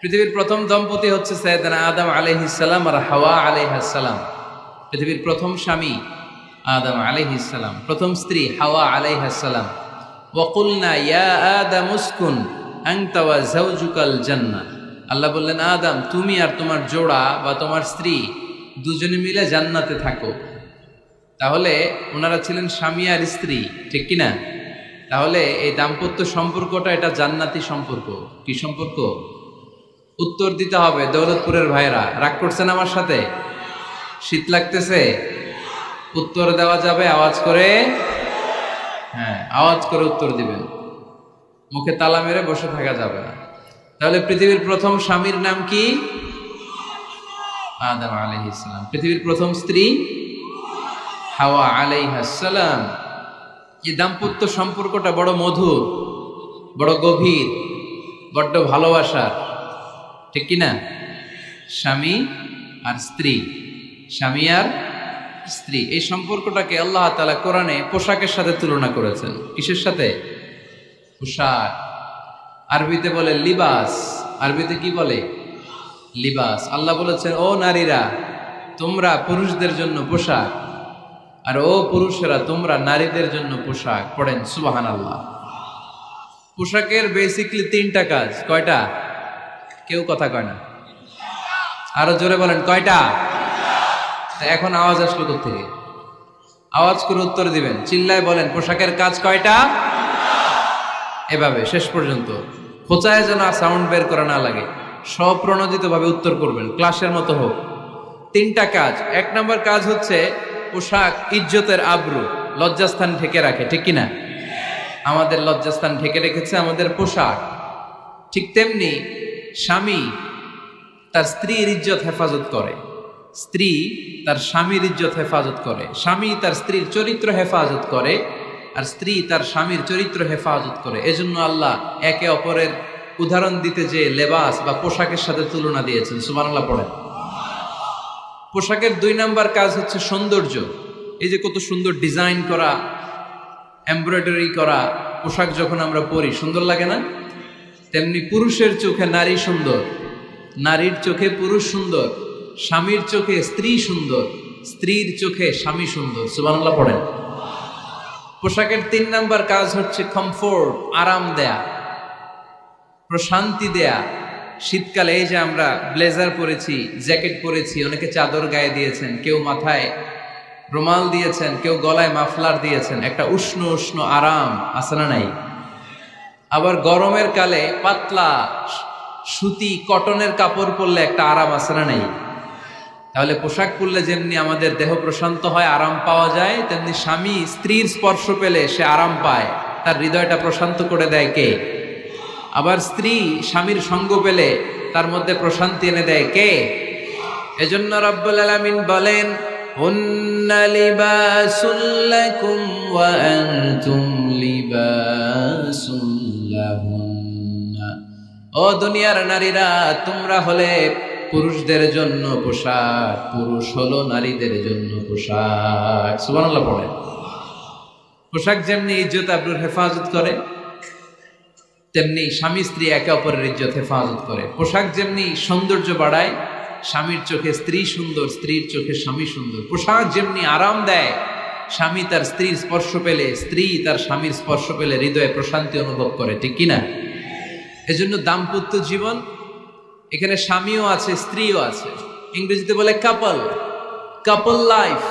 পৃথিবীর প্রথম দম্পতি হচ্ছে সাইয়েদনা আদম আলাইহিস সালাম আর হাওয়া আলাইহাস সালাম। পৃথিবীর প্রথম স্বামী আদম আলাইহিস সালাম, প্রথম স্ত্রী হাওয়া আলাইহাস সালাম। ওয়া কুলনা ইয়া আদম উসকুন আনতা ওয়া যাওজুকাল জান্নাহ। আল্লাহ বললেন, আদম তুমি আর তোমার জোড়া বা তোমার স্ত্রী দুজনে মিলে জান্নাতে থাকো। তাহলে ওনারা ছিলেন স্বামী আর স্ত্রী, ঠিক কিনা? তাহলে এই দাম্পত্য সম্পর্কটা এটা জান্নাতি সম্পর্ক। কি সম্পর্ক? উত্তর দিতে হবে। দৌলতপুরের ভাইরা রাগ করছেন আমার সাথে? শীত লাগতেছে? উত্তর দেওয়া যাবে আওয়াজ করে? হ্যাঁ, আওয়াজ করে উত্তর দিবেন, মুখে তালা মেরে বসে থাকা যাবে না। তাহলে পৃথিবীর প্রথম স্বামীর নাম কি? আদম আলাইহিস সালাম। পৃথিবীর প্রথম স্ত্রী হাওয়া আলাইহাস সালাম। এই দাম্পত্য সম্পর্কটা বড় মধুর, বড় গভীর, বড্ড ভালোবাসার, ঠিক কিনা? স্বামী আর স্ত্রী, স্বামী আর স্ত্রী, এই সম্পর্কটাকে আল্লাহ তাআলা কোরআনে পোশাকের সাথে তুলনা করেছেন। কিসের সাথে? পোশাক। আরবিতে বলে লিবাস। আরবিতে কি বলে? লিবাস। আল্লাহ বলেছেন, ও নারীরা তোমরা পুরুষদের জন্য পোশাক, আর ও পুরুষেরা তোমরা নারীদের জন্য পোশাক। পড়েন সুবহানাল্লাহ। পোশাকের বেসিকলি তিনটা কাজ। কয়টা? কেউ কথা কয় না, আরো জোরে বলেন কয়টা? এখন আওয়াজ আসলো কোত্থেকে? আওয়াজ করে উত্তর দিবেন, চিল্লায় বলেন পোশাকের কাজ কয়টা? এভাবে শেষ পর্যন্ত খোঁচায় যেন সাউন্ড বের করা না লাগে, স্বপ্রণোদিত ভাবে উত্তর করবেন, ক্লাসের মতো হোক। তিনটা কাজ। এক নম্বর কাজ হচ্ছে পোশাক ইজ্জতের আবরু, লজ্জাস্থান ঢেকে রাখে, ঠিক কিনা? আমাদের লজ্জাস্থান ঢেকে রেখেছে আমাদের পোশাক। ঠিক তেমনি স্বামী তার স্ত্রীর ইজ্জত হেফাজত করে, স্ত্রী তার স্বামীর ইজ্জত হেফাজত করে, স্বামী তার স্ত্রীর চরিত্র হেফাজত করে, আর স্ত্রী তার স্বামীর চরিত্র হেফাজত করে। এজন্য আল্লাহ একে অপরের উদাহরণ দিতে যে লেবাস বা পোশাকের সাথে তুলনা দিয়েছেন। সুবহানাল্লাহ পড়েন। পোশাকের দুই নাম্বার কাজ হচ্ছে সৌন্দর্য। এই যে কত সুন্দর ডিজাইন করা, এমব্রয়ডারি করা পোশাক যখন আমরা পরি সুন্দর লাগে না? তেমনি পুরুষের চোখে নারী সুন্দর, নারীর চোখে পুরুষ সুন্দর, স্বামীর চোখে স্ত্রী সুন্দর, স্ত্রীর চোখে স্বামী সুন্দর। সুবহানাল্লাহ পড়েন। পোশাকের তিন নাম্বার কাজ হচ্ছে কমফোর্ট, আরাম দেয়া, প্রশান্তি দেয়া। শীতকালে এই যে আমরা ব্লেজার পরেছি, জ্যাকেট পরেছি, অনেকে চাদর গায়ে দিয়েছেন, কেউ মাথায় রুমাল দিয়েছেন, কেউ গলায় মাফলার দিয়েছেন, একটা উষ্ণ উষ্ণ আরাম আছে না নাই? আবার গরমের কালে পাতলা সুতি কটনের কাপড় পরলে একটা আরাম আছে না নাই? তাহলে পোশাক পরলে যেমনি আমাদের দেহ প্রশান্ত হয়, আরাম পাওয়া যায়, তেমনি স্বামী স্ত্রীর স্পর্শ পেলে সে আরাম পায়, তার হৃদয়টা প্রশান্ত করে দেয় কে? আবার স্ত্রী স্বামীর সঙ্গ পেলে তার মধ্যে প্রশান্তি এনে দেয় কে? এজন্য রব্বুল আলামিন বলেন, হুন্না লিবাসুল লাকুম ওয়া আনতুম লিবাসুল লাহুন্না। ও দুনিয়ার নারীরা, তোমরা হলে পুরুষদের জন্য পোশাক, পুরুষ হলো নারীদের জন্য পোশাক। সুবহানাল্লাহ পড়েন। পোশাক যেমনি ইজ্জত আবরুর হেফাজত করে, তেমনি স্বামী স্ত্রী একে অপরের ইজ্জত হেফাজত করে। পোশাক যেমনি সৌন্দর্য বাড়ায়, স্বামীর চোখে স্ত্রী সুন্দর, স্ত্রীর চোখে স্বামী সুন্দর। পোশাক যেমনি আরাম দেয়, স্বামী তার স্ত্রীর স্পর্শ পেলে, স্ত্রী তার স্বামীর স্পর্শ পেলে হৃদয়ে প্রশান্তি অনুভব করে, ঠিক কিনা? এজন্য দাম্পত্য জীবন, এখানে স্বামীও আছে স্ত্রীও আছে, ইংরেজিতে বলে কাপল, কাপল লাইফ।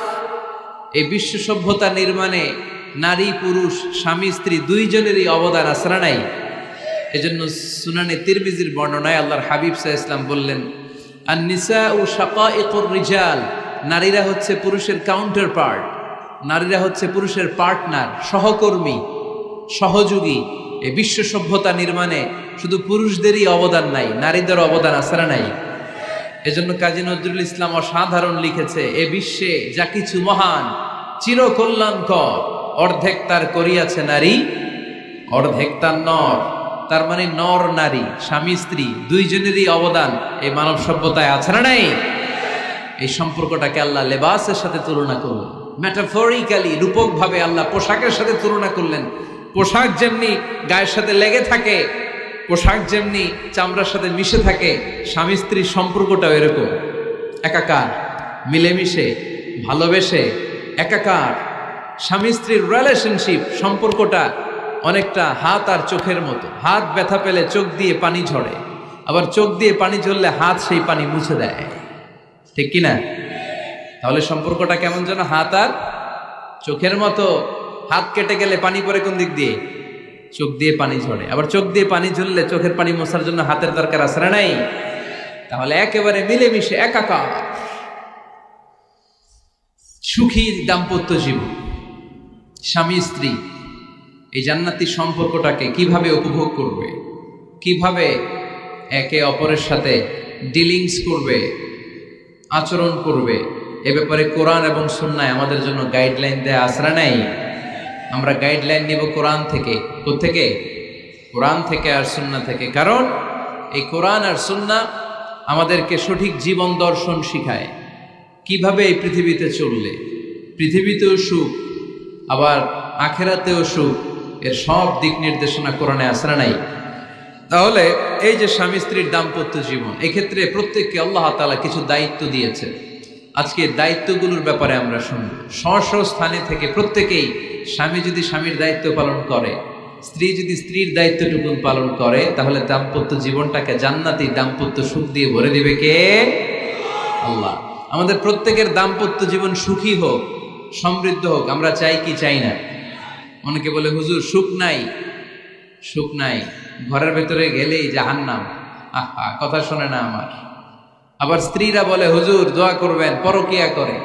এই বিশ্ব সভ্যতা নির্মাণে নারী পুরুষ, স্বামী স্ত্রী দুইজনেরই অবদান আছে না নাই? এজন্য সুনানে তিরমিজির বর্ণনায় আল্লাহর হাবিব সাল্লাল্লাহু আলাইহি ওয়াসাল্লাম বললেন, আন-নিসাউ শাকাইকুর রিজাল। নারীরা হচ্ছে পুরুষের কাউন্টার পার্ট, নারীরা হচ্ছে পুরুষের পার্টনার, সহকর্মী, সহযোগী। এই বিশ্ব সভ্যতা নির্মাণে শুধু পুরুষদেরই অবদান নাই, নারীদের অবদান আছে না নাই? এজন্য কাজী নজরুল ইসলাম অসাধারণ লিখেছে, এ বিশ্বে যা কিছু মহান চিরকল্যাণকর, অর্ধেক তার করিয়াছে নারী, অর্ধেক তার নর। তার মানে নর নারী, স্বামী স্ত্রী দুইজনেরই অবদান এই মানব সভ্যতায় আছে না নাই? এই সম্পর্কটাকে আল্লাহ লেবাসের সাথে তুলনা করলেন, মেটাফরিক্যালি, রূপক ভাবে আল্লাহ পোশাকের সাথে তুলনা করলেন। পোশাক যেমনি গায়ের সাথে লেগে থাকে, পোশাক যেমনি চামড়ার সাথে মিশে থাকে, স্বামী স্ত্রীর সম্পর্কটাও এরকম একাকার, মিলেমিশে ভালোবেসে একাকার। স্বামী স্ত্রীর রিলেশনশিপ সম্পর্কটা অনেকটা হাত আর চোখের মতো। হাত ব্যথা পেলে চোখ দিয়ে পানি ঝরে, আবার চোখ দিয়ে পানি ঝরলে হাত সেই পানি মুছে দেয়, ঠিক কিনা? তাহলে সম্পর্কটা কেমন যেন হাত আর চোখের মতো। হাত কেটে গেলে পানি পড়ে কোন দিক দিয়ে? চোখ দিয়ে পানি ঝরে। আবার চোখ দিয়ে পানি ঝরলে চোখের পানি মোছার জন্য হাতের দরকার আছে না নাই? তাহলে একেবারে মিলেমিশে একাকার সুখী দাম্পত্য জীবন। স্বামী স্ত্রী এই জান্নাতি সম্পর্কটাকে কিভাবে উপভোগ করবে, কিভাবে একে অপরের সাথে ডিলিংস করবে, আচরণ করবে, এ ব্যাপারে কোরআন এবং সুন্নায় আমাদের জন্য গাইডলাইন দেয়া আছে না নাই? আমরা গাইডলাইন নিব কোরআন থেকে। কোত্থেকে? কোরআন থেকে আর সুন্নাহ থেকে। কারণ এই কোরআন আর সুন্নাহ আমাদেরকে সঠিক জীবন দর্শন শিখায়, কিভাবে এই পৃথিবীতে চললে পৃথিবীতেও সুখ আবার আখেরাতেও সুখ, এর সব দিক নির্দেশনা কোরআনে আছে না নাই? তাহলে এই যে স্বামী স্ত্রীর দাম্পত্য জীবন, এক্ষেত্রে প্রত্যেককে আল্লাহ তাআলা কিছু দায়িত্ব দিয়েছে। আজকে দায়িত্বগুলোর ব্যাপারে আমরা শুনব। স্ব স্থানে থেকে প্রত্যেকেই, স্বামী যদি স্বামীর দায়িত্ব পালন করে, স্ত্রী যদি স্ত্রীর দায়িত্বটুকু পালন করে, তাহলে দাম্পত্য জীবনটাকে জান্নাতি দাম্পত্য সুখ দিয়ে ভরে দিবে কে? আল্লাহ। আমাদের প্রত্যেকের দাম্পত্য জীবন সুখী হোক, সমৃদ্ধ হোক, আমরা চাই কি চাই না? অনেকে বলে হুজুর সুখ নাই, সুখ নাই, ঘরের ভেতরে গেলেই জাহান্নাম। আহা, কথা শোনে না আমার। আবার স্ত্রীরা বলে হুজুর দোয়া করবেন, পরকিয়া করে,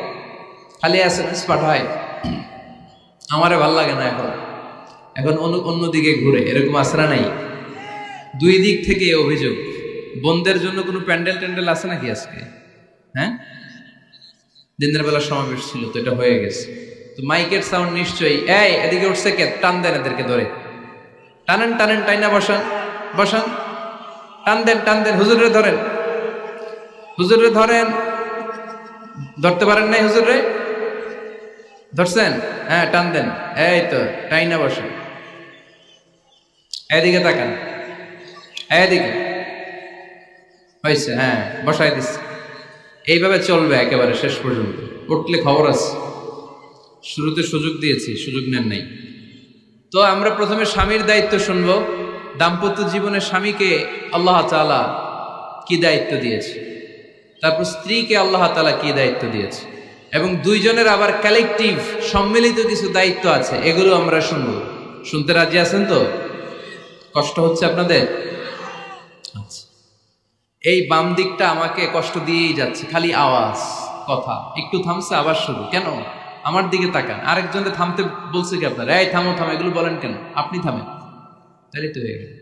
খালি এসএমএস পাঠায়, আমারে ভাল লাগে না, এখন এখন অন্যদিকে ঘুরে। এরকম আসরা নাই? দুই দিক থেকে অভিযোগ। বোনদের জন্য কোনো প্যান্ডেল ট্যান্ডেল আছে নাকি আজকে? হ্যাঁ, দিনের বেলা সমাবেশ ছিল তো, এটা হয়ে গেছে তো মাইকের সাউন্ড নিশ্চয়ই। এই এদিকে উঠছে কে? টান দেন এদেরকে ধরে, টানেন টানেন, টাইনা বসান বসান, টান দেন টান দেন, হুজুরে ধরেন, হুজুরে ধরেন। ধরতে পারেন নাই হুজুরে? ধরছেন? হ্যাঁ, টান দেন। এই তো, টাইনা বসান। এদিকে তাকান, এদিকে হয়েছে, হ্যাঁ বসাই দিচ্ছে। এইভাবে চলবে একেবারে শেষ পর্যন্ত। উঠলে খবর আছে। শুরুতে সুযোগ দিয়েছি, সুযোগ নেন নাই। তো আমরা প্রথমে স্বামীর দায়িত্ব শুনবো। দাম্পত্য জীবনে স্বামীকে আল্লাহ তাআলা কি দায়িত্ব দিয়েছে, তারপর স্ত্রীকে আল্লাহ তাআলা কি দায়িত্ব দিয়েছে, এবং দুইজনের আবার কালেকটিভ সম্মিলিত কিছু দায়িত্ব আছে, এগুলো আমরা শুনবো। শুনতে রাজি আছেন তো? কষ্ট হচ্ছে আপনাদের? আচ্ছা, এই বাম দিকটা আমাকে কষ্ট দিয়েই যাচ্ছে, খালি আওয়াজ, কথা। একটু থামছে আবার শুরু। কেন? আমার দিকে তাকান। আরেকজনকে থামতে বলছে কি আপনার? এই থামো থামো, এগুলো বলেন কেন? আপনি থামেন, তাহলে তো হয়ে গেল।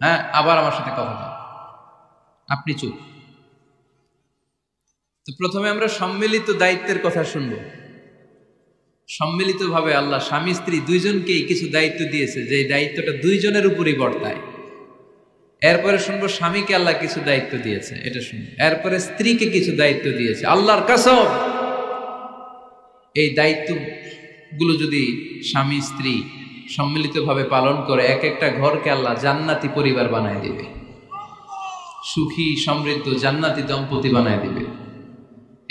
হ্যাঁ, আবার আমার সাথে কথা বলেন, আপনি চুপ। তো প্রথমে আমরা সম্মিলিত দায়িত্বের কথা শুনবো। সম্মিলিতভাবে আল্লাহ স্বামী স্ত্রী দুইজনকেই কিছু দায়িত্ব দিয়েছে, যে দায়িত্বটা দুইজনের উপরই বর্তায়। এরপরে শুনবো স্বামীকে আল্লাহ কিছু দায়িত্ব দিয়েছে, এটা শুনবো। এরপরে স্ত্রীকে কিছু দায়িত্ব দিয়েছে। আল্লাহর কসম, এই দায়িত্বগুলো যদি স্বামী স্ত্রী সম্মিলিতভাবে পালন করে, এক একটা ঘরকে আল্লাহ জান্নাতি পরিবার বানায় দিবে, সুখী সমৃদ্ধ জান্নাতি দম্পতি বানায় দিবে।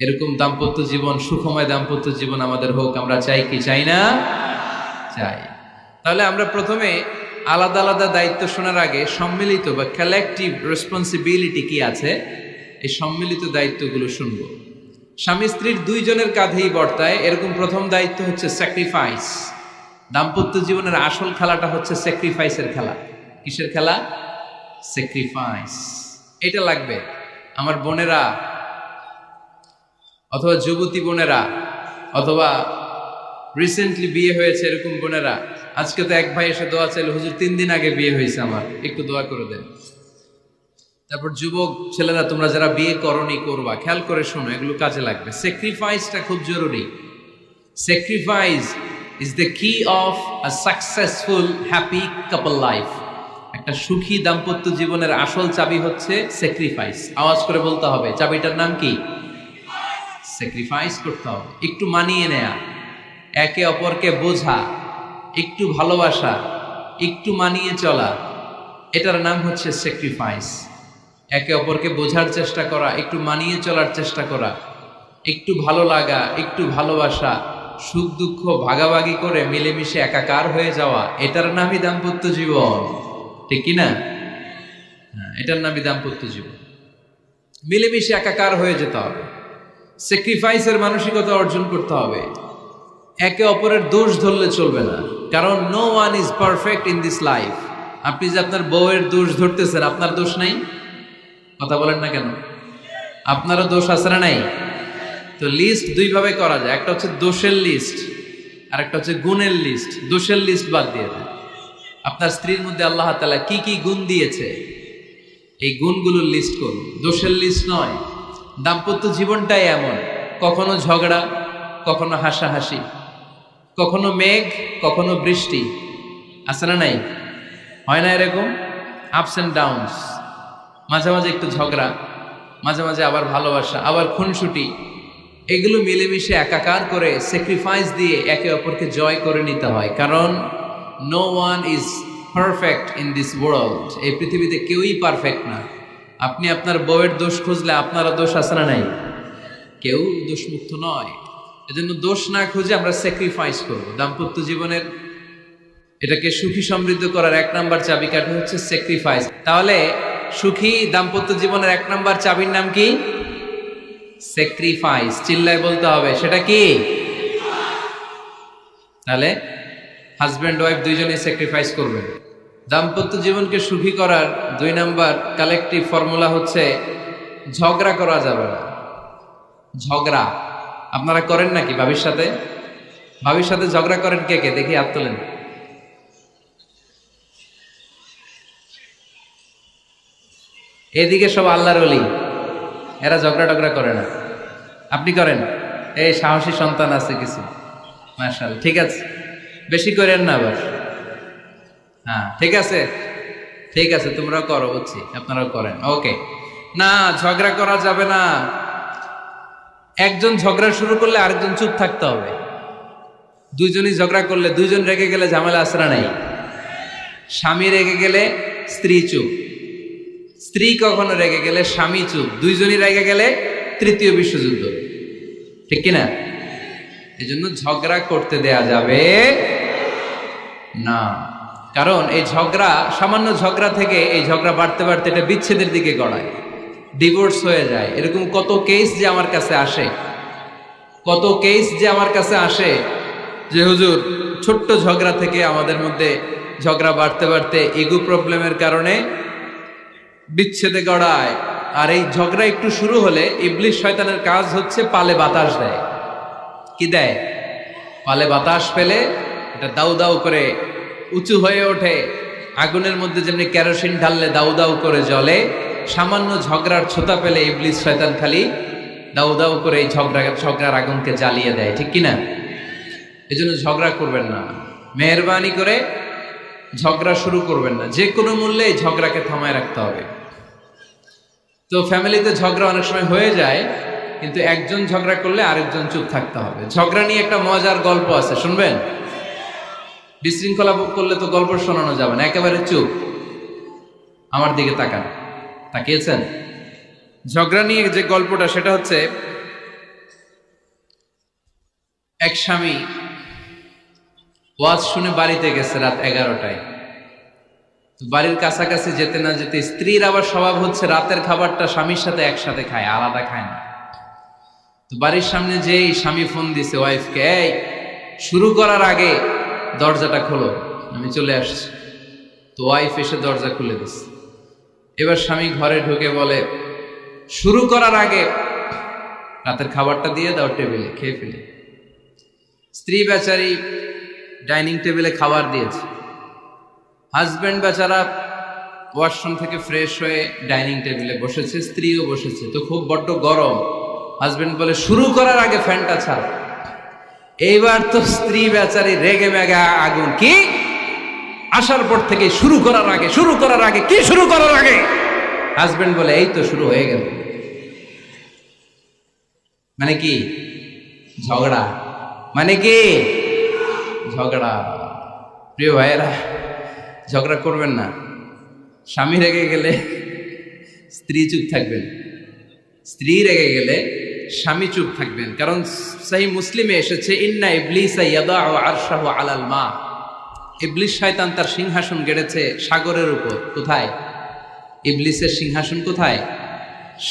এরকম দাম্পত্য জীবন, সুখময় দাম্পত্য জীবন আমাদের হোক। আমরা চাই কি চাই না? চাই। তাহলে আমরা প্রথমে আলাদা আলাদা দায়িত্ব শোনার আগে সম্মিলিত বা কালেকটিভ রেসপন্সিবিলিটি কি আছে, এই সম্মিলিত দায়িত্বগুলো শুনব। স্বামী স্ত্রীর দুইজনের কাঁধেই বর্তায় এরকম প্রথম দায়িত্ব হচ্ছে স্যাক্রিফাইস। দাম্পত্য জীবনের আসল খেলাটা হচ্ছে স্যাক্রিফাইসের খেলা। কিসের খেলা? স্যাক্রিফাইস। এটা লাগবে। আমার বোনেরা অথবা যুবতী বোনেরা অথবা রিসেন্টলি বিয়ে হয়েছে এরকম বোনেরা, আজকে তো এক ভাই এসে দোয়া চাইল, হুজুর 3 দিন আগে বিয়ে হয়েছে আমার, একটু দোয়া করে দেন। তারপর যুবক ছেলেরা, তোমরা যারা বিয়ে করনি করবা, খেয়াল করে শোনো, এগুলো কাজে লাগবে। স্যাক্রিফাইসটা খুব জরুরি। স্যাক্রিফাইস ইজ দ্য কি of a successful happy couple life. একটা সুখী দাম্পত্য জীবনের আসল চাবি হচ্ছে স্যাক্রিফাইস। আওয়াজ করে বলতে হবে, চাবিটার নাম কি? স্যাক্রিফাইস করতে হবে। একটু মানিয়ে নেয়া, একে অপরকে বোঝা, একটু ভালোবাসা, একটু মানিয়ে চলা, এটার নাম হচ্ছে স্যাক্রিফাইস। একে অপরকে বোঝার চেষ্টা করা, একটু মানিয়ে চলার চেষ্টা করা, একটু ভালো লাগা, একটু ভালোবাসা, সুখ দুঃখ ভাগাভাগি করে মিলেমিশে একাকার হয়ে যাওয়া, এটার নামই দাম্পত্য জীবন। ঠিক কিনা? হ্যাঁ, এটার নামই দাম্পত্য জীবন। মিলেমিশে একাকার হয়ে যেতে হবে, স্যাক্রিফাইসের মানসিকতা অর্জন করতে হবে। একে অপরের দোষ ধরলে চলবে না, কারণ no one is perfect in this life. আপনি যে আপনার বউয়ের দোষ ধরতেছেন, আপনার দোষ নাই? কথা বলেন না কেন? আপনারও দোষ আছে না নাই? তো লিস্ট দুই ভাবে করা যায়, একটা হচ্ছে দোষের লিস্ট আর একটা হচ্ছে গুণের লিস্ট। দোষের লিস্ট বাদ দিয়ে দেন। আপনার স্ত্রীর মধ্যে আল্লাহ তাআলা কি কি গুণ দিয়েছে এই গুণগুলোর লিস্ট করুন, দোষের লিস্ট নয়। দাম্পত্য জীবনটাই এমন, কখনো ঝগড়া, কখনো হাসাহাসি, কখনো মেঘ, কখনো বৃষ্টি, আছে না নাই? হয় না এরকম? আপস এন্ড ডাউনস, মাঝে মাঝে একটু ঝগড়া, মাঝে মাঝে আবার ভালোবাসা, আবার খুনসুটি, এগুলো মিলেমিশে একাকার করে স্যাক্রিফাইস দিয়ে একে অপরকে জয় করে নিতে হয়। কারণ no one is perfect in this world. এই পৃথিবীতে কেউই পারফেক্ট না। আপনি আপনার বউয়ের দোষ খুঁজলে আপনারও দোষ আছে না নাই? কেউ দোষমুক্ত নয়। এজন্য দোষ না খুঁজে আমরা স্যাক্রিফাইস করব। দাম্পত্য জীবনের এটাকে সুখী সমৃদ্ধ করার এক নাম্বার চাবিকাঠি হচ্ছে স্যাক্রিফাইস। তাহলে সুখী দাম্পত্য জীবনের এক নাম্বার চাবির নাম কি? স্যাক্রিফাইস। চিল্লায় বলতে হবে, সেটা কি? তাহলে হাজব্যান্ড ওয়াইফ দুইজনেই স্যাক্রিফাইস করবেন। দাম্পত্য জীবনকে সুখী করার দুই নাম্বার কালেকটিভ ফর্মুলা হচ্ছে ঝগড়া করা যাবে না। ঝগড়া আপনারা করেন নাকি ভাবির সাথে? ভাবির সাথে ঝগড়া করেন কে কে? দেখি হাত তোলেন। এদিকে সব আল্লাহর ওলি, এরা ঝগড়া টগড়া করে না। আপনি করেন? এই সাহসী সন্তান আছে কিছু, মাশাআল্লাহ। ঠিক আছে, বেশি করেন না আবার। হ্যাঁ ঠিক আছে, ঠিক আছে, তোমরাও করো, বুঝছি, আপনারাও করেন। ওকে, না ঝগড়া করা যাবে না। একজন ঝগড়া শুরু করলে আরেকজন চুপ থাকতে হবে। দুইজনই ঝগড়া করলে, দুইজন রেগে গেলে ঝামেলা আসরা নাই। স্বামী রেগে গেলে স্ত্রী চুপ, স্ত্রী কখনো রেগে গেলে স্বামী চুপ, দুইজনই রেগে গেলে তৃতীয় বিশ্বযুদ্ধ। ঠিক কিনা? এই জন্য ঝগড়া করতে দেয়া যাবে না। কারণ এই ঝগড়া, সামান্য ঝগড়া থেকে এই ঝগড়া বাড়তে বাড়তে এটা বিচ্ছেদের দিকে গড়ায়, ডিভোর্স হয়ে যায়। এরকম কত কেস যে আমার কাছে আসে, কত কেস যে আমার কাছে আসে যে হুজুর ছোট্ট ঝগড়া থেকে আমাদের মধ্যে ঝগড়া বাড়তে বাড়তে ইগো প্রবলেমের কারণে বিচ্ছেদে গড়ায়। আর এই ঝগড়া একটু শুরু হলে ইবলিশ শয়তানের কাজ হচ্ছে পালে বাতাস দেয়। কি দেয়? পালে বাতাস পেলে এটা দাউ দাউ করে উঁচু হয়ে ওঠে। আগুনের মধ্যে যেমনি কেরোসিন ঢাললে দাউ দাউ করে জ্বলে, সামান্য ঝগড়ার ছোতা পেলে ইবলিশ শয়তান খালি দাউ দাউ করে এই ঝগড়ার আগুনকে জ্বালিয়ে দেয়। ঠিক কিনা? এই জন্য ঝগড়া করবেন না, মেহরবানি করে ঝগড়া শুরু করবেন না। যে কোনো মূল্যে এই ঝগড়াকে থামায় রাখতে হবে। তো ফ্যামিলিতে ঝগড়া অনেক সময় হয়ে যায়, কিন্তু একজন ঝগড়া করলে আরেকজন চুপ থাকতে হবে। ঝগড়া নিয়ে একটা মজার গল্প আছে, শুনবেন? বিশৃঙ্খলা করলে তো গল্প শোনানো যাবে না, একেবারে চুপ। আমার দিকে তাকান, তাকিয়েছেন? ঝগড়া নিয়ে যে গল্পটা, সেটা হচ্ছে এক স্বামী ওয়াজ শুনে বাড়িতে গেছে রাত 11টায়। বাড়ির কাছাকাছি যেতে না যেতে স্ত্রীর আবার স্বভাব হচ্ছে রাতের খাবারটা স্বামীর সাথে একসাথে খায়, আলাদা খায় না। তো বাড়ির সামনে যেই স্বামী ফোন দিছে ওয়াইফকে, এই শুরু করার আগে দরজাটা খোলো, আমি চলে আসছি। তো ওয়াইফ এসে দরজা খুলে দিছে। এবার স্বামী ঘরে ঢুকে বলে, শুরু করার আগে রাতের খাবারটা দিয়ে দাও টেবিলে, খেয়ে ফেলি। স্ত্রী বেচারি ডাইনিং টেবিলে খাবার দিয়েছে, হাজব্যান্ড বেচারা ওয়াশরুম থেকে ফ্রেশ হয়ে ডাইনিং টেবিলে বসেছে, স্ত্রীও বসেছে। তো খুব বড্ড গরম। হাজব্যান্ড বলে, শুরু করার আগে ফ্যানটা ছাড়। এইবার তো স্ত্রী বেচারি রেগে মেগে আগুন, কি আসার পর থেকে শুরু করার আগে, শুরু করার আগে, কি শুরু করার আগে? হাজব্যান্ড বলে, এই তো শুরু হয়ে গেল। মানে কি? ঝগড়া। মানে কি? ঝগড়া। প্রিয় ভাইয়েরা, ঝগড়া করবেন না। স্বামী রেগে গেলে স্ত্রী চুপ থাকবেন, স্ত্রী রেগে গেলে স্বামী চুপ থাকবেন। কারণ সহিহ মুসলিমে এসেছে, ইন্না ইবলিসা ইয়াদাউ আরশাহু আলাল মা, ইবলিস শয়তান তার সিংহাসন গেড়েছে সাগরের উপর। কোথায়? ইবলিসের সিংহাসন কোথায়?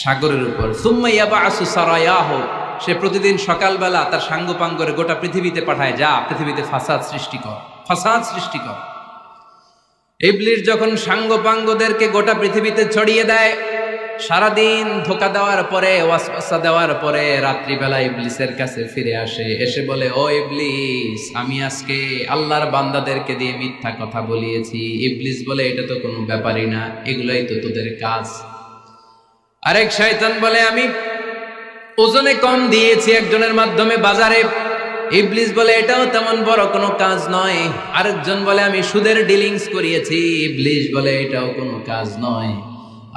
সাগরের উপর। সুম্মা ইয়াবআসু সারায়াহু, সে প্রতিদিন সকালবেলা তার সাঙ্গপাঙ্গরে গোটা পৃথিবীতে পাঠায়, যা পৃথিবীতে ফাসাদ সৃষ্টি কর, ফাসাদ সৃষ্টি কর। ইবলিস যখন সাঙ্গপাঙ্গদেরকে গোটা পৃথিবীতে ছড়িয়ে দেয়, সারাদিন ধোকা দেওয়ার পরে, ওয়াসওয়াসা দেওয়ার পরে, রাত্রিবেলা ইবলিসের কাছে ফিরে আসে, এসে বলে, ও ইবলিস, আমি আজকে আল্লাহর বান্দাদেরকে দিয়ে মিথ্যা কথা বলিয়েছি। ইবলিস বলে, এটা তো কোনো ব্যাপারই না, এগুলাই তো তোদের কাজ। আরেক শয়তান বলে, আমি ওজনে কম দিয়েছি একজনের মাধ্যমে বাজারে। ইবলিস বলে, এটাও তেমন বড় কোনো কাজ নয়। আরেকজন বলে, আমি সুদের ডিলিংস করিয়েছি। ইবলিস বলে, এটাও কোনো কাজ নয়।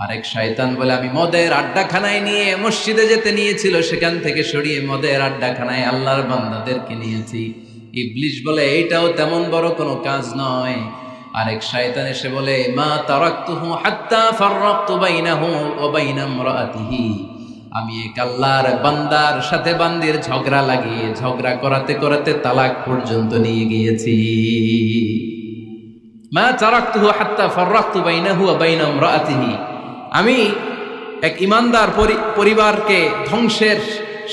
আরেক শয়তান বলে, আমি মদের আড্ডাখানায় নিয়ে মসজিদে যেতে নিয়েছিল, সেখান থেকে সরিয়ে মদের আড্ডাখানায় আল্লাহর বান্দাদেরকে নিয়েছি। ইবলিস বলে, এইটাও তেমন বড় কোনো কাজ নয়। আরেক শয়তান এসে বলে, মা তারাকতুহু হাত্তা ফাররাকতু বাইনাহু ওয়া বাইনা ইমরাআতিহি, আমি এক আল্লাহর বান্দার সাথে বান্দির ঝগড়া লাগিয়ে, ঝগড়া করাতে করাতে তালাক পর্যন্ত নিয়ে গিয়েছি। মা তারাকতুহু হাত্তা ফাররাকতু বাইনাহু ওয়া বাইনা ইমরাআতিহি, আমি এক ইমানদার পরিবারকে ধ্বংসের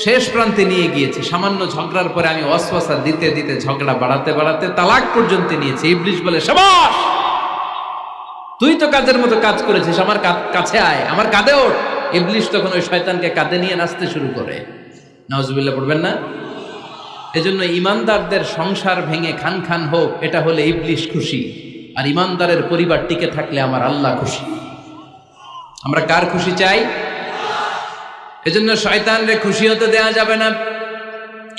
শেষ প্রান্তে নিয়ে গিয়েছি। সামান্য ঝগড়ার পরে আমি ওয়াসওয়াসা দিতে দিতে ঝগড়া বাড়াতে বাড়াতে তালাক পর্যন্ত নিয়েছি। ইবলিস বলে, শাবাশ, তুই তো কাজের মতো কাজ করেছিস, আমার কাছে আয়, আমার কাঁধে ওঠ। ইবলিস তখন ওই শয়তানকে কাঁধে নিয়ে নাচতে শুরু করে। নাউজুবিল্লাহ পড়বেন না? এজন্য ইমানদারদের সংসার ভেঙে খান খান হোক, এটা হলে ইবলিস খুশি, আর ইমানদারের পরিবার টিকে থাকলে আমার আল্লাহ খুশি। আমরা কার খুশি চাই? এজন্য শয়তানরে খুশি হতে দেয়া যাবে না।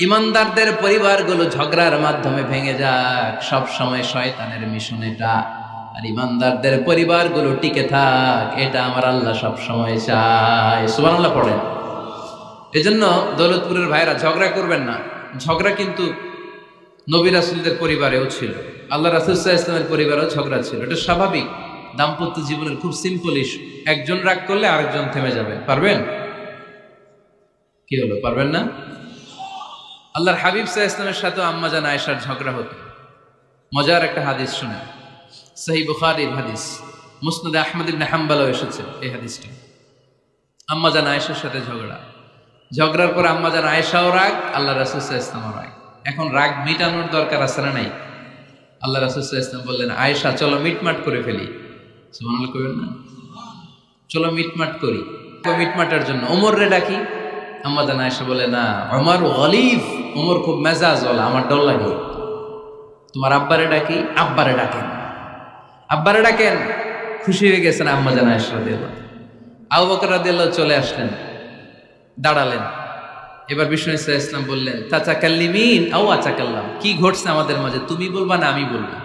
ইমানদারদের পরিবারগুলো ঝগড়ার মাধ্যমে ভেঙে যাক, সব সময় শয়তানের মিশন এটা। আর ইমানদারদের পরিবারগুলো টিকে থাক, এটা আমার আল্লাহ সব সময় চায়। সুবহানাল্লাহ পড়েন। এজন্য দৌলতপুরের ভাইরা ঝগড়া করবেন না। ঝগড়া কিন্তু নবী রাসূলদের পরিবারেও ছিল, আল্লাহ রাসূল সাল্লাল্লাহু আলাইহি ওয়াসাল্লামের পরিবারেও ঝগড়া ছিল। এটা স্বাভাবিক, দাম্পত্য জীবনের খুব সিম্পল ইস্যু। একজন রাগ করলে আরেকজন থেমে যাবে। পারবেন? কি হলো, পারবেন না? আল্লাহর হাবিব সাল্লাল্লাহু আলাইহি ওয়াসাল্লামের সাথে আম্মা জান আয়েশার ঝগড়া হতো। মজার একটা হাদিস শুনে, সহিহ বুখারীর হাদিস, মুসনাদে আহমদ ইবনে হাম্বলও এসেছে এই হাদিসটা। আম্মা জান আয়েশার সাথে ঝগড়ার পর আম্মা জান আয়েশাও রাগ, আল্লাহ রাসূল সাল্লাল্লাহু আলাইহি ওয়াসাল্লামও রাগ। এখন রাগ মিটানোর দরকার আছে না নাই? আল্লাহ রাসূল সাল্লাল্লাহু আলাইহি ওয়াসাল্লাম বললেন, আয়েশা চলো মিটমাট করে ফেলি। সুবহানাল্লাহ কইবেন না? চলো মিটমাট করি। মিটমাটের জন্য ওমর রে ডাকি। আম্মা জান আয়েশা বলে, না, ওমর গলিব, ওমর খুব মেজাজওয়ালা, আমার ডর লাগে। তোমার আব্বারে ডাকি। আব্বারে ডাকেন, আব্বারে ডাকেন। খুশি হয়ে গেছেন আম্মা জান আয়েশা রাদিয়াল্লাহু। আবু বকর রাদিয়াল্লাহু চলে আসলেন, দাঁড়ালেন। এবার বিষ্ণু সাল্লাল্লাহু আলাইহি ওয়াসাল্লাম বললেন, তাতাকাল্লিমিন আও আতাকাল্লাম, কি ঘটছে আমাদের মাঝে, তুমি বলবা না আমি বলবো?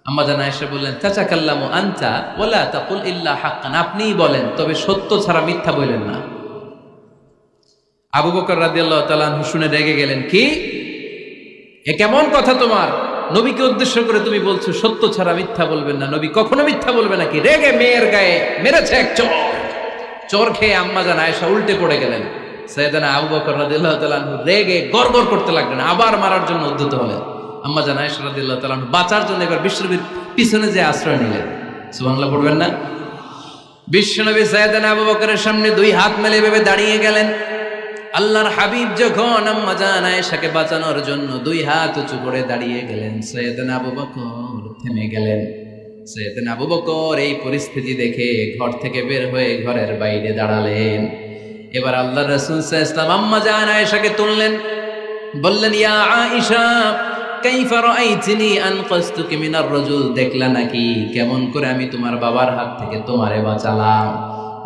আম্মা জান আয়েশা বললেন, তাতাকাল্লামু আনতা ওয়ালা তাকুল ইল্লা হাক্কান, আপনিই বলেন, তবে সত্য ছাড়া মিথ্যা বলেন না। আবু বকর রাদিয়াল্লাহু তাআলা আনহু শুনে রেগে গেলেন, কি, এ কেমন কথা তোমার? নবীকে উদ্দেশ্য করে তুমি বলছো সত্য ছাড়া মিথ্যা বলবেন না, নবী কখনো মিথ্যা বলবে নাকি? রেগে মেয়ের গায়ে মেরেছে এক চর। চর খেয়ে আম্মা জান আয়েশা উল্টে পড়ে গেলেন। সাইয়েদনা আবু বকর রাদিয়াল্লাহু তাআলা আনহু রেগে গড়গড় করতে লাগলেন, আবার মারার জন্য উদ্যত হলেন। আম্মা জান আয়েশা রাদিয়াল্লাহু তাআলা আনহু বাঁচার জন্য এবার বিশ্বনবীর পিছনে যে আশ্রয় নিলেন। সুবহানাল্লাহ পড়বেন না? বিশ্বনবী সাইয়েদনা আবু বকরের সামনে দুই হাত মেলে ভেবে দাঁড়িয়ে গেলেন। আল্লাহর হাবিব যখন আম্মা জান আয়েশাকে বাঁচানোর জন্য দুই হাত উঁচু করে দাঁড়িয়ে গেলেন, সাইয়েদনা আবু বকর থেমে গেলেন। সাইয়েদনা আবু বকর এই পরিস্থিতি দেখে ঘর থেকে বের হয়ে ঘরের বাইরে দাঁড়ালেন। এবার আল্লাহর রাসূল সাল্লাল্লাহু আলাইহি ওয়াসাল্লাম আম্মা জান আয়েশাকে তুললেন, বললেন, ইয়া আয়েশা কাইফা রাআইতিনি আনকাসতুকি মিনার রাজুল, দেখলা নাকি কেমন করে আমি তোমার বাবার হাত থেকে তোমারে বাঁচালাম?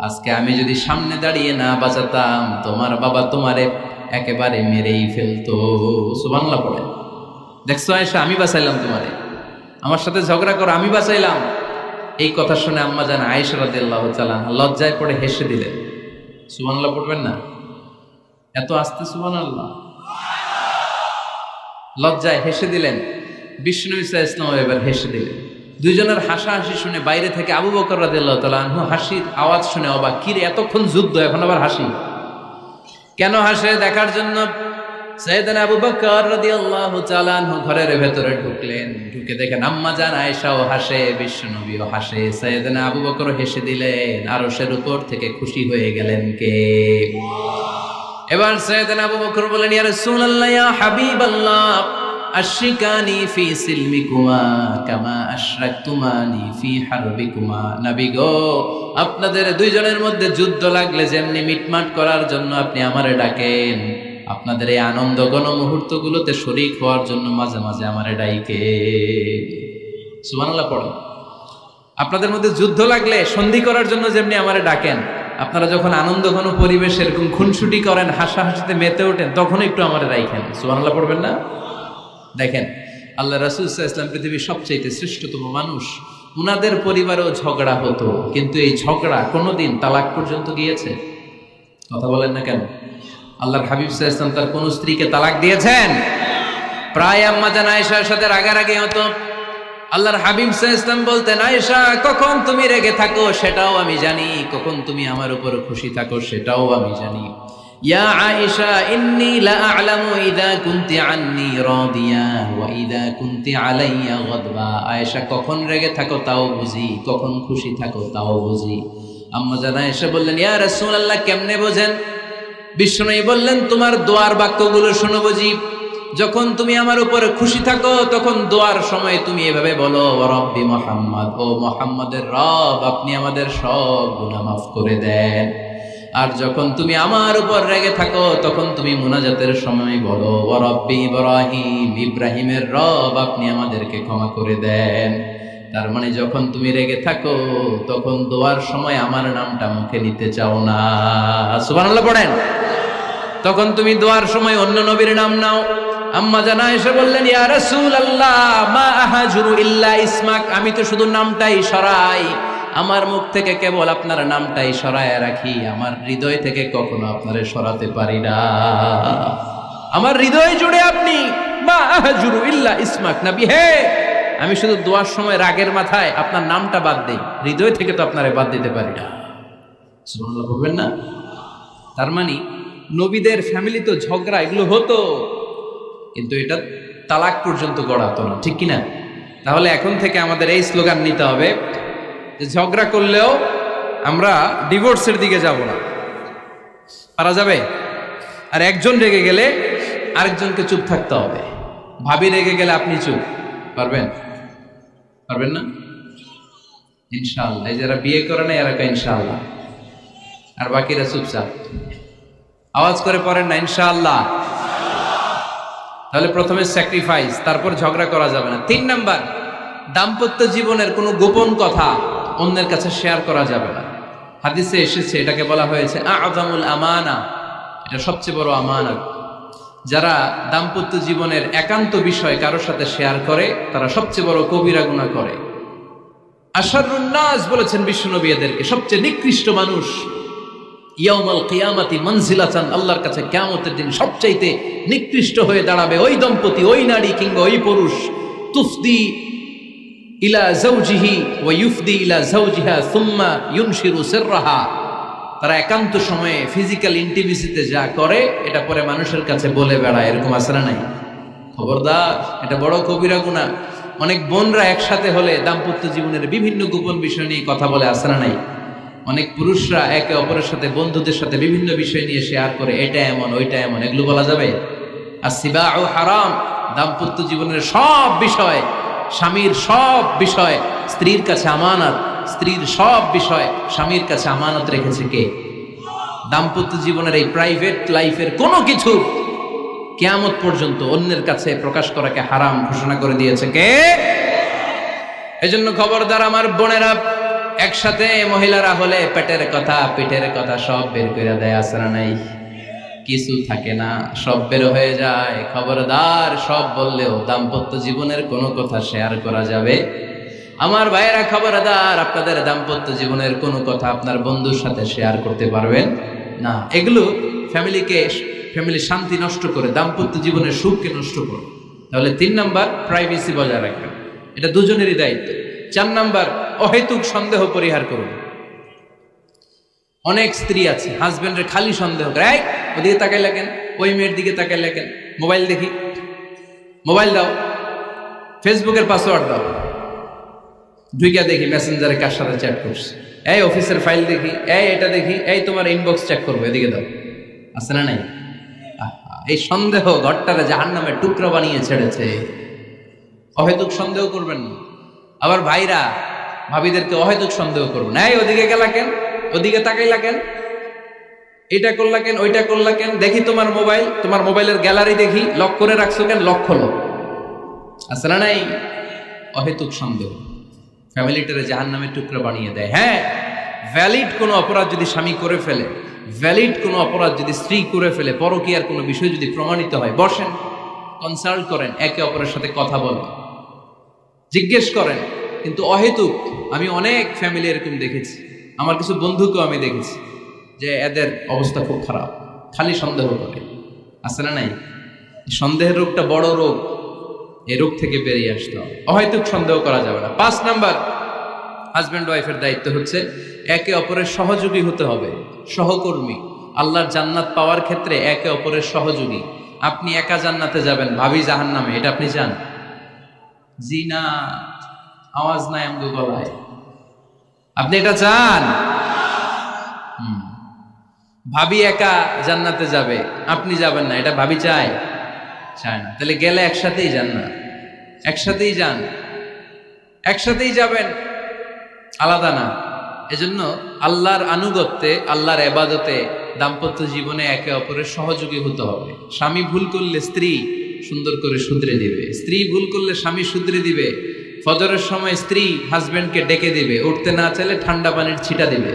আজকে আমি যদি সামনে দাঁড়িয়ে না বাঁচাতাম, তোমার বাবা তোমারে একেবারে মেরেই ফেলতো। সুবহানাল্লাহ পড়ে। দেখছো আয়েশা, আমি বাঁচাইলাম তোমারে, আমার সাথে ঝগড়া করো, আমি বাঁচাইলাম। এই কথা শুনে আম্মা জান আয়েশা রাদিয়াল্লাহু তাআলা লজ্জায় পড়ে হেসে দিলেন। সুবহানাল্লাহ পড়বেন না? এত আস্তে সুবহানাল্লাহ। লজ্জায় হেসে দিলেন। বিষ্ণু সাল্লাল্লাহু আলাইহি ওয়াসাল্লাম এবার হেসে দিলেন। দুইজনের হাসাহাসি শুনে বাইরে থেকে আবু বকর রাদিয়াল্লাহু তাআলা আনহু হাসির আওয়াজ শুনে অবাক, কিরে এতক্ষণ যুদ্ধ এখন আবার হাসি কেন? হাসে দেখার জন্য সাইয়েদনা আবু বকর রাদিয়াল্লাহু তাআলা আনহু ঘরের ভেতরে ঢুকলেন। ঢুকে দেখেন আম্মা জান আয়েশাও হাসে, বিশ্বনবীও হাসে, সাইয়েদনা আবু বকর হেসে দিলেন। আরশের উপর থেকে খুশি হয়ে গেলেন কে? এবার সাইয়েদনা আবু বকর বলেন, ইয়া রাসূলুল্লাহ, ইয়া হাবিবাল্লাহ, আশরিকানি ফি সিলমিকুমা কামা আশরাকতুমানি ফি হারবিকুমা। নবী গো, আপনাদের দুইজনের মধ্যে যুদ্ধ লাগলে যেমনি মিটমাট করার জন্য আপনি আমারে ডাকেন, আপনাদের এই আনন্দ ঘন মুহূর্তগুলোতে শরীক হওয়ার জন্য মাঝে মাঝে আমারে ডাইকে। সুবহানাল্লাহ পড়ো। আপনাদের মধ্যে যুদ্ধ লাগলে সন্ধি করার জন্য যেমনি আমারে ডাকেন, আপনারা যখন আনন্দ ঘন পরিবেশ এরকম খুনসুটি করেন, হাসাহাসিতে মেতে ওঠেন, তখন একটু আমারে রাইখেন। সুবহানাল্লাহ পড়বেন না? দেখেন আল্লাহ রাসূল সাল্লাল্লাহু আলাইহি ওয়াসাল্লাম পৃথিবীর সবচেয়ে শ্রেষ্ঠতম মানুষ, উনাদের পরিবারেও ঝগড়া হতো, কিন্তু এই ঝগড়া কোনোদিন তালাক পর্যন্ত গিয়েছে? কথা বলেন না কেন? আল্লাহর হাবিব সাল্লাল্লাহু আলাইহি ওয়াসাল্লাম তার কোন স্ত্রীকে তালাক দিয়েছেন? প্রায় আম্মা জান আয়েশার সাথে রাগারাগি হতো। আল্লাহর হাবিব সাল্লাল্লাহু আলাইহি ওয়াসাল্লাম বলতেন, আয়েশা কখন তুমি রেগে থাকো সেটাও আমি জানি, কখন তুমি আমার উপর খুশি থাকো সেটাও আমি জানি। ইয়া আয়েশা ইন্নী লা আ'লামু ইযা কুনতি আন্নী রাদিয়া ওয়া ইযা কুনতি আলাইয়া গাদবা। আয়েশা কখন রেগে থাকো তাও বুঝি, কখন খুশি থাকো তাও বুঝি। আম্মা জান আয়েশা বললেন, ইয়া রাসূলুল্লাহ কেমনে বোঝেন? বিশ্বনবী বললেন, তোমার দোয়ার বাক্যগুলো শোনো বুঝি। যখন তুমি আমার উপরে খুশি থাকো তখন দোয়ার সময় তুমি এভাবে বলো, ওয়া রাব্বি মুহাম্মদ, ও মুহাম্মাদের রব, আপনি আমাদের সব গুনাহ মাফ করে দেন। আর যখন তুমি আমার উপর রেগে থাকো তখন তুমি মুনাজাতের সময় বলো, ওয়া রাব্বি ইব্রাহিম, ইব্রাহিমের রব, আপনি আমাদেরকে ক্ষমা করে দেন। তার মানে যখন তুমি রেগে থাকো তখন দোয়ার সময় আমার নামটা মুখে নিতে চাও না। সুবহানাল্লাহ পড়েন। তখন তুমি দোয়ার সময় অন্য নবীর নাম নাও। আম্মা জান আয়েশা বললেন, ইয়া রাসূলুল্লাহ মা আহাজুরু ইল্লা ইসমাক, আমি তো শুধু নামটাই সরাই, আমার মুখ থেকে কেবল আপনার নামটাই সরায় রাখি, আমার হৃদয় থেকে কখনো আপনারে সরাতে পারি না। আমার হৃদয় জুড়ে আপনি, মা আহাজুরু ইল্লা ইসমাক, নবী হে, আমি শুধু দোয়ার সময় রাগের মাথায় আপনার নামটা বাদ দেই, হৃদয় থেকে তো আপনারে বাদ দিতে পারি না। সুবহানাল্লাহ বলবেন না? তার মানে নবীদের ফ্যামিলি তো ঝগড়া এগুলো হতো, কিন্তু এটা তালাক পর্যন্ত গড়াতো না, ঠিক কিনা? তাহলে এখন থেকে আমাদের এই স্লোগান নিতে হবে যে ঝগড়া করলেও আমরা ডিভোর্সের দিকে যাব না। পারা যাবে? আর একজন রেগে গেলে আরেকজনকে চুপ থাকতে হবে। ভাবি রেগে গেলে আপনি চুপ, পারবেন? পারবেন না? ইনশাআল্লাহ। এই যারা বিয়ে করে না এরা ইনশাআল্লাহ, আর বাকিরা চুপচাপ। আওয়াজ করে পড়েন না ইনশাআল্লাহ। তাহলে প্রথমে স্যাক্রিফাইস, তারপর ঝগড়া করা যাবে না। 3 নাম্বার, দাম্পত্য জীবনের কোনো গোপন কথা অন্যের কাছে শেয়ার করা যাবে না। হাদিসে এসেছে, এটাকে বলা হয়েছে আ'যামুল আমানা, এটা সবচেয়ে বড় আমানত। যারা দাম্পত্য জীবনের একান্ত বিষয় কারোর সাথে শেয়ার করে তারা সবচেয়ে বড় কবিরা গুনাহ করে। আশারুন নাস বলেছেন বিশ্বনবী এদেরকে, সবচেয়ে নিকৃষ্ট মানুষ। ইয়াউমাল কিয়ামাতি মানজিলাতান, আল্লাহর কাছে কিয়ামতের দিন সবচাইতে নিকৃষ্ট হয়ে দাঁড়াবে ওই দম্পতি, ওই নারী কিংবা ওই পুরুষ, তুফদি ইলা যাওজিহি ওয়া ইউফদি ইলা যাওজিহা সুম্মা ইউনশিরু সিররাহা। তারা একান্ত সময়ে ফিজিক্যাল ইন্টিমেসিতে যা করে এটা পরে মানুষের কাছে বলে বেড়ায়, এরকম আছে না নাই? খবরদার, এটা বড় কবিরা গুনাহ। অনেক বোনরা একসাথে হলে দাম্পত্য জীবনের বিভিন্ন গোপন বিষয় নিয়ে কথা বলে, আছে না নাই? অনেক পুরুষরা একে অপরের সাথে, বন্ধুদের সাথে বিভিন্ন বিষয় নিয়ে শেয়ার করে, এটা এমন ওইটা এমন, এগুলো বলা যাবে? আসিবাউ হারাম। দাম্পত্য জীবনের সব বিষয়, স্বামীর সব বিষয় স্ত্রীর কাছে আমানত, স্ত্রীর সব বিষয় স্বামীর কাছে আমানত রেখেছে কে? দাম্পত্য জীবনের এই প্রাইভেট লাইফের কোনো কিছু কিয়ামত পর্যন্ত অন্যের কাছে প্রকাশ করাকে হারাম ঘোষণা করে দিয়েছে কে? এজন্য খবরদার আমার বোনেরা, একসাথে মহিলারা হলে পেটের কথা পিঠের কথা সব বের করে দেয়, আছে না নাই? কিছু থাকে না, সব বের হয়ে যায়। খবরদার, সব বললেও দাম্পত্য জীবনের কোনো কথা শেয়ার করা যাবে? আমার ভাইয়েরা খবরদার, আপনাদের দাম্পত্য জীবনের কোনো কথা আপনার বন্ধুর সাথে শেয়ার করতে পারবেন না। এগুলো ফ্যামিলি শান্তি নষ্ট করে, দাম্পত্য জীবনের সুখকে নষ্ট করে। তাহলে 3 নাম্বার, প্রাইভেসি বজায় রাখবেন, এটা দুজনেরই দায়িত্ব। 4 নাম্বার, অহেতুক সন্দেহ পরিহার করুন। অনেক স্ত্রী আছে হাজবেন্ডের খালি সন্দেহ করে, এই ওদিকে তাকাই লাগেন, ওই মেয়ের দিকে তাকাই লাগেন, মোবাইল দেখি, মোবাইল দাও, ফেসবুকের পাসওয়ার্ড দাও, ঢুইকা দেখি মেসেঞ্জারে কার সাথে চ্যাট করছে, এই অফিসের ফাইল দেখি, এই এটা দেখি, এই তোমার ইনবক্স চেক করবো, এদিকে দাও। আছে না নাই? এই সন্দেহ ঘরটারে জাহান্নামের টুকরা বানিয়ে ছেড়েছে। অহেতুক সন্দেহ করবেন না। আবার ভাইরা ভাবিদেরকে অহেতুক সন্দেহ করবেন, এই ওদিকে গেলা কেন, ওদিকে তাকাইলা কেন, এটা করলা কেন, ওইটা করলা কেন, দেখি তোমার মোবাইল, তোমার মোবাইলের গ্যালারি দেখি, লক করে রাখছো কেন, লক খোলো। আছে না নাই? অহেতুক সন্দেহ ফ্যামিলিটারে জাহান্নামের টুকরা বানিয়ে দেয়। হ্যাঁ, ভ্যালিড কোনো অপরাধ যদি স্বামী করে ফেলে, ভ্যালিড কোনো অপরাধ যদি স্ত্রী করে ফেলে, পরকীয়ার কোনো বিষয় যদি প্রমাণিত হয়, বসেন, কনসাল্ট করেন, একে অপরের সাথে কথা বলেন, জিজ্ঞেস করেন। কিন্তু অহেতুক, আমি অনেক ফ্যামিলি এরকম দেখেছি, আমার কিছু বন্ধুকেও আমি দেখেছি যে এদের অবস্থা খুব খারাপ, খালি সন্দেহ করে। আছে না নাই? সন্দেহের রোগটা বড় রোগ, এই রোগ থেকে বেরিয়ে আসতে হবে। অহেতুক সন্দেহ করা যাবে না। 5 নাম্বার, হাজব্যান্ড ওয়াইফের দায়িত্ব হচ্ছে একে অপরের সহযোগী হতে হবে, সহকর্মী। আল্লাহর জান্নাত পাওয়ার ক্ষেত্রে একে অপরের সহযোগী। আপনি একা জান্নাতে যাবেন, ভাবি জাহান্নামে, এটা আপনি চান? জি না, আওয়াজ নাই আমগো গলায়। আপনি এটা চান? ভাবি একা জান্নাতে যাবে, আপনি যাবেন না, এটা ভাবি চায়? চায় না। তাহলে গেলে একসাথেই যান না, একসাথেই যান, একসাথেই যাবেন, আলাদা না। এজন্য আল্লাহর আনুগত্যে, আল্লাহর ইবাদতে, দাম্পত্য জীবনে একে অপরের সহযোগী হতে হবে। স্বামী ভুল করলে স্ত্রী সুন্দর করে শুধরে দিবে, স্ত্রী ভুল করলে স্বামী শুধরে দিবে। ফজরের সময় স্ত্রী হাজবেন্ডকে ডেকে দিবে, উঠতে না চাইলে ঠান্ডা পানির ছিটা দিবে।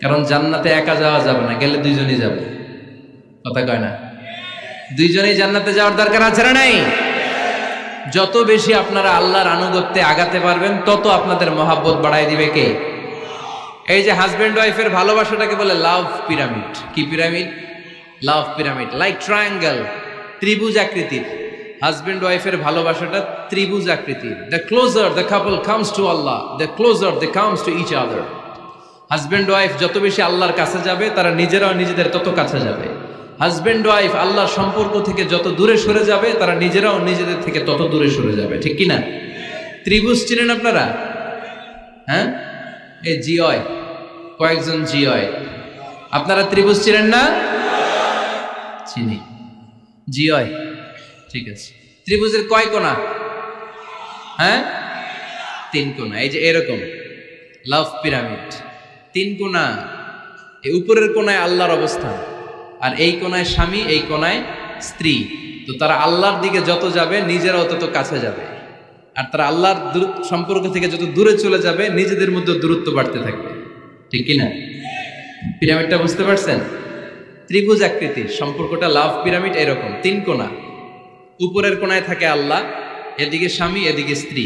কারণ জান্নাতে একা যাওয়া যাবে না, গেলে দুইজনই যাবে। কথা কয় না? দুইজনেই জান্নাতে যাওয়ার দরকার আছে না নাই? যত বেশি আপনারা আল্লাহর আনুগত্যে আগাতে পারবেন, তত আপনাদের মহাব্বত বাড়াই দিবে কে? এই যে হাজবেন্ড ওয়াইফের ভালোবাসাটাকে বলে লাভ পিরামিড। কি pyramid? Love pyramid, like triangle, ত্রিভুজ আকৃতির। হাজবেন্ড ওয়াইফের ভালোবাসাটা ত্রিভুজ আকৃতির। The closer the couple comes to Allah, the closer they comes to each other. Husband wife যত বেশি আল্লাহর কাছে যাবে, তারা নিজেরাও নিজেদের তত কাছে যাবে। হাজবেন্ড ওয়াইফ আল্লাহর সম্পর্ক থেকে যত দূরে সরে যাবে, তারা নিজেরাও নিজেদের থেকে তত দূরে সরে যাবে। ঠিক কিনা? ত্রিভুজ চিনেন আপনারা? হ্যাঁ, এই জিওয় কয়েকজন জিওয়, আপনারা ত্রিভুজ চিনেন না? চিনি, জিওয়। ঠিক আছে, ত্রিভুজের কয় কোণা? হ্যাঁ, 3 কোণা। এই যে এরকম লাভ পিরামিড, 3 কোণা। এই উপরের কোণায় আল্লাহর অবস্থান, আর এই কোণায় স্বামী, এই কোণায় স্ত্রী। তো তারা আল্লাহর দিকে যত যাবে, নিজেরাও তত কাছে যাবে। আর তারা আল্লাহর সম্পর্ক থেকে যত দূরে চলে যাবে, নিজেদের মধ্যে দূরত্ব বাড়তে থাকবে। ঠিক কিনা? পিরামিডটা বুঝতে পারছেন? ত্রিভুজ আকৃতির সম্পর্কটা লাভ পিরামিড এরকম, 3 কোণা। উপরের কোণায় থাকে আল্লাহ, এদিকে স্বামী, এদিকে স্ত্রী।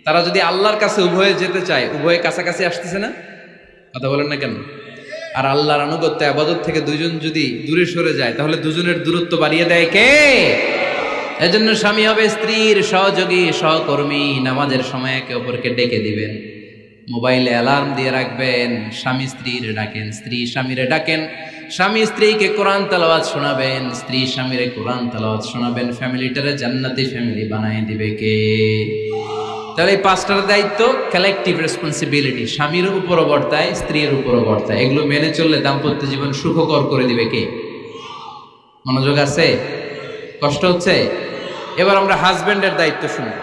তারা যদি আল্লাহর কাছে উভয়ে যেতে চায়, উভয়ে কাছাকাছি আসতেছে না? কথা বলেন না কেন? আর আল্লাহর আনুগত্য ইবাদত থেকে দুইজন যদি দূরে সরে যায়, তাহলে দুজনের দূরত্ব বাড়িয়ে দেয় কে? এজন্য স্বামী হবে স্ত্রীর সহযোগী, সহকর্মী। নামাজের সময় একে অপরকে ডেকে দিবেন, মোবাইলে অ্যালার্ম দিয়ে রাখবেন। স্বামী স্ত্রীর ডাকেন, স্ত্রী স্বামীরে ডাকেন। স্বামী স্ত্রীকে কোরআন তেলাওয়াত শোনাবেন, স্ত্রী স্বামীরে কোরআন তেলাওয়াত শোনাবেন। ফ্যামিলিটারে জান্নাতি ফ্যামিলি বানায় দিবে কে? তাহলে এই 5টার দায়িত্ব কালেকটিভ রেসপন্সিবিলিটি, স্বামীর উপরও বর্তায়, স্ত্রীর উপরও বর্তায়। এগুলো মেনে চললে দাম্পত্য জীবন সুখকর করে দিবে কে? মনোযোগ আছে? কষ্ট হচ্ছে? এবার আমরা হাজবেন্ডের দায়িত্ব শুনব।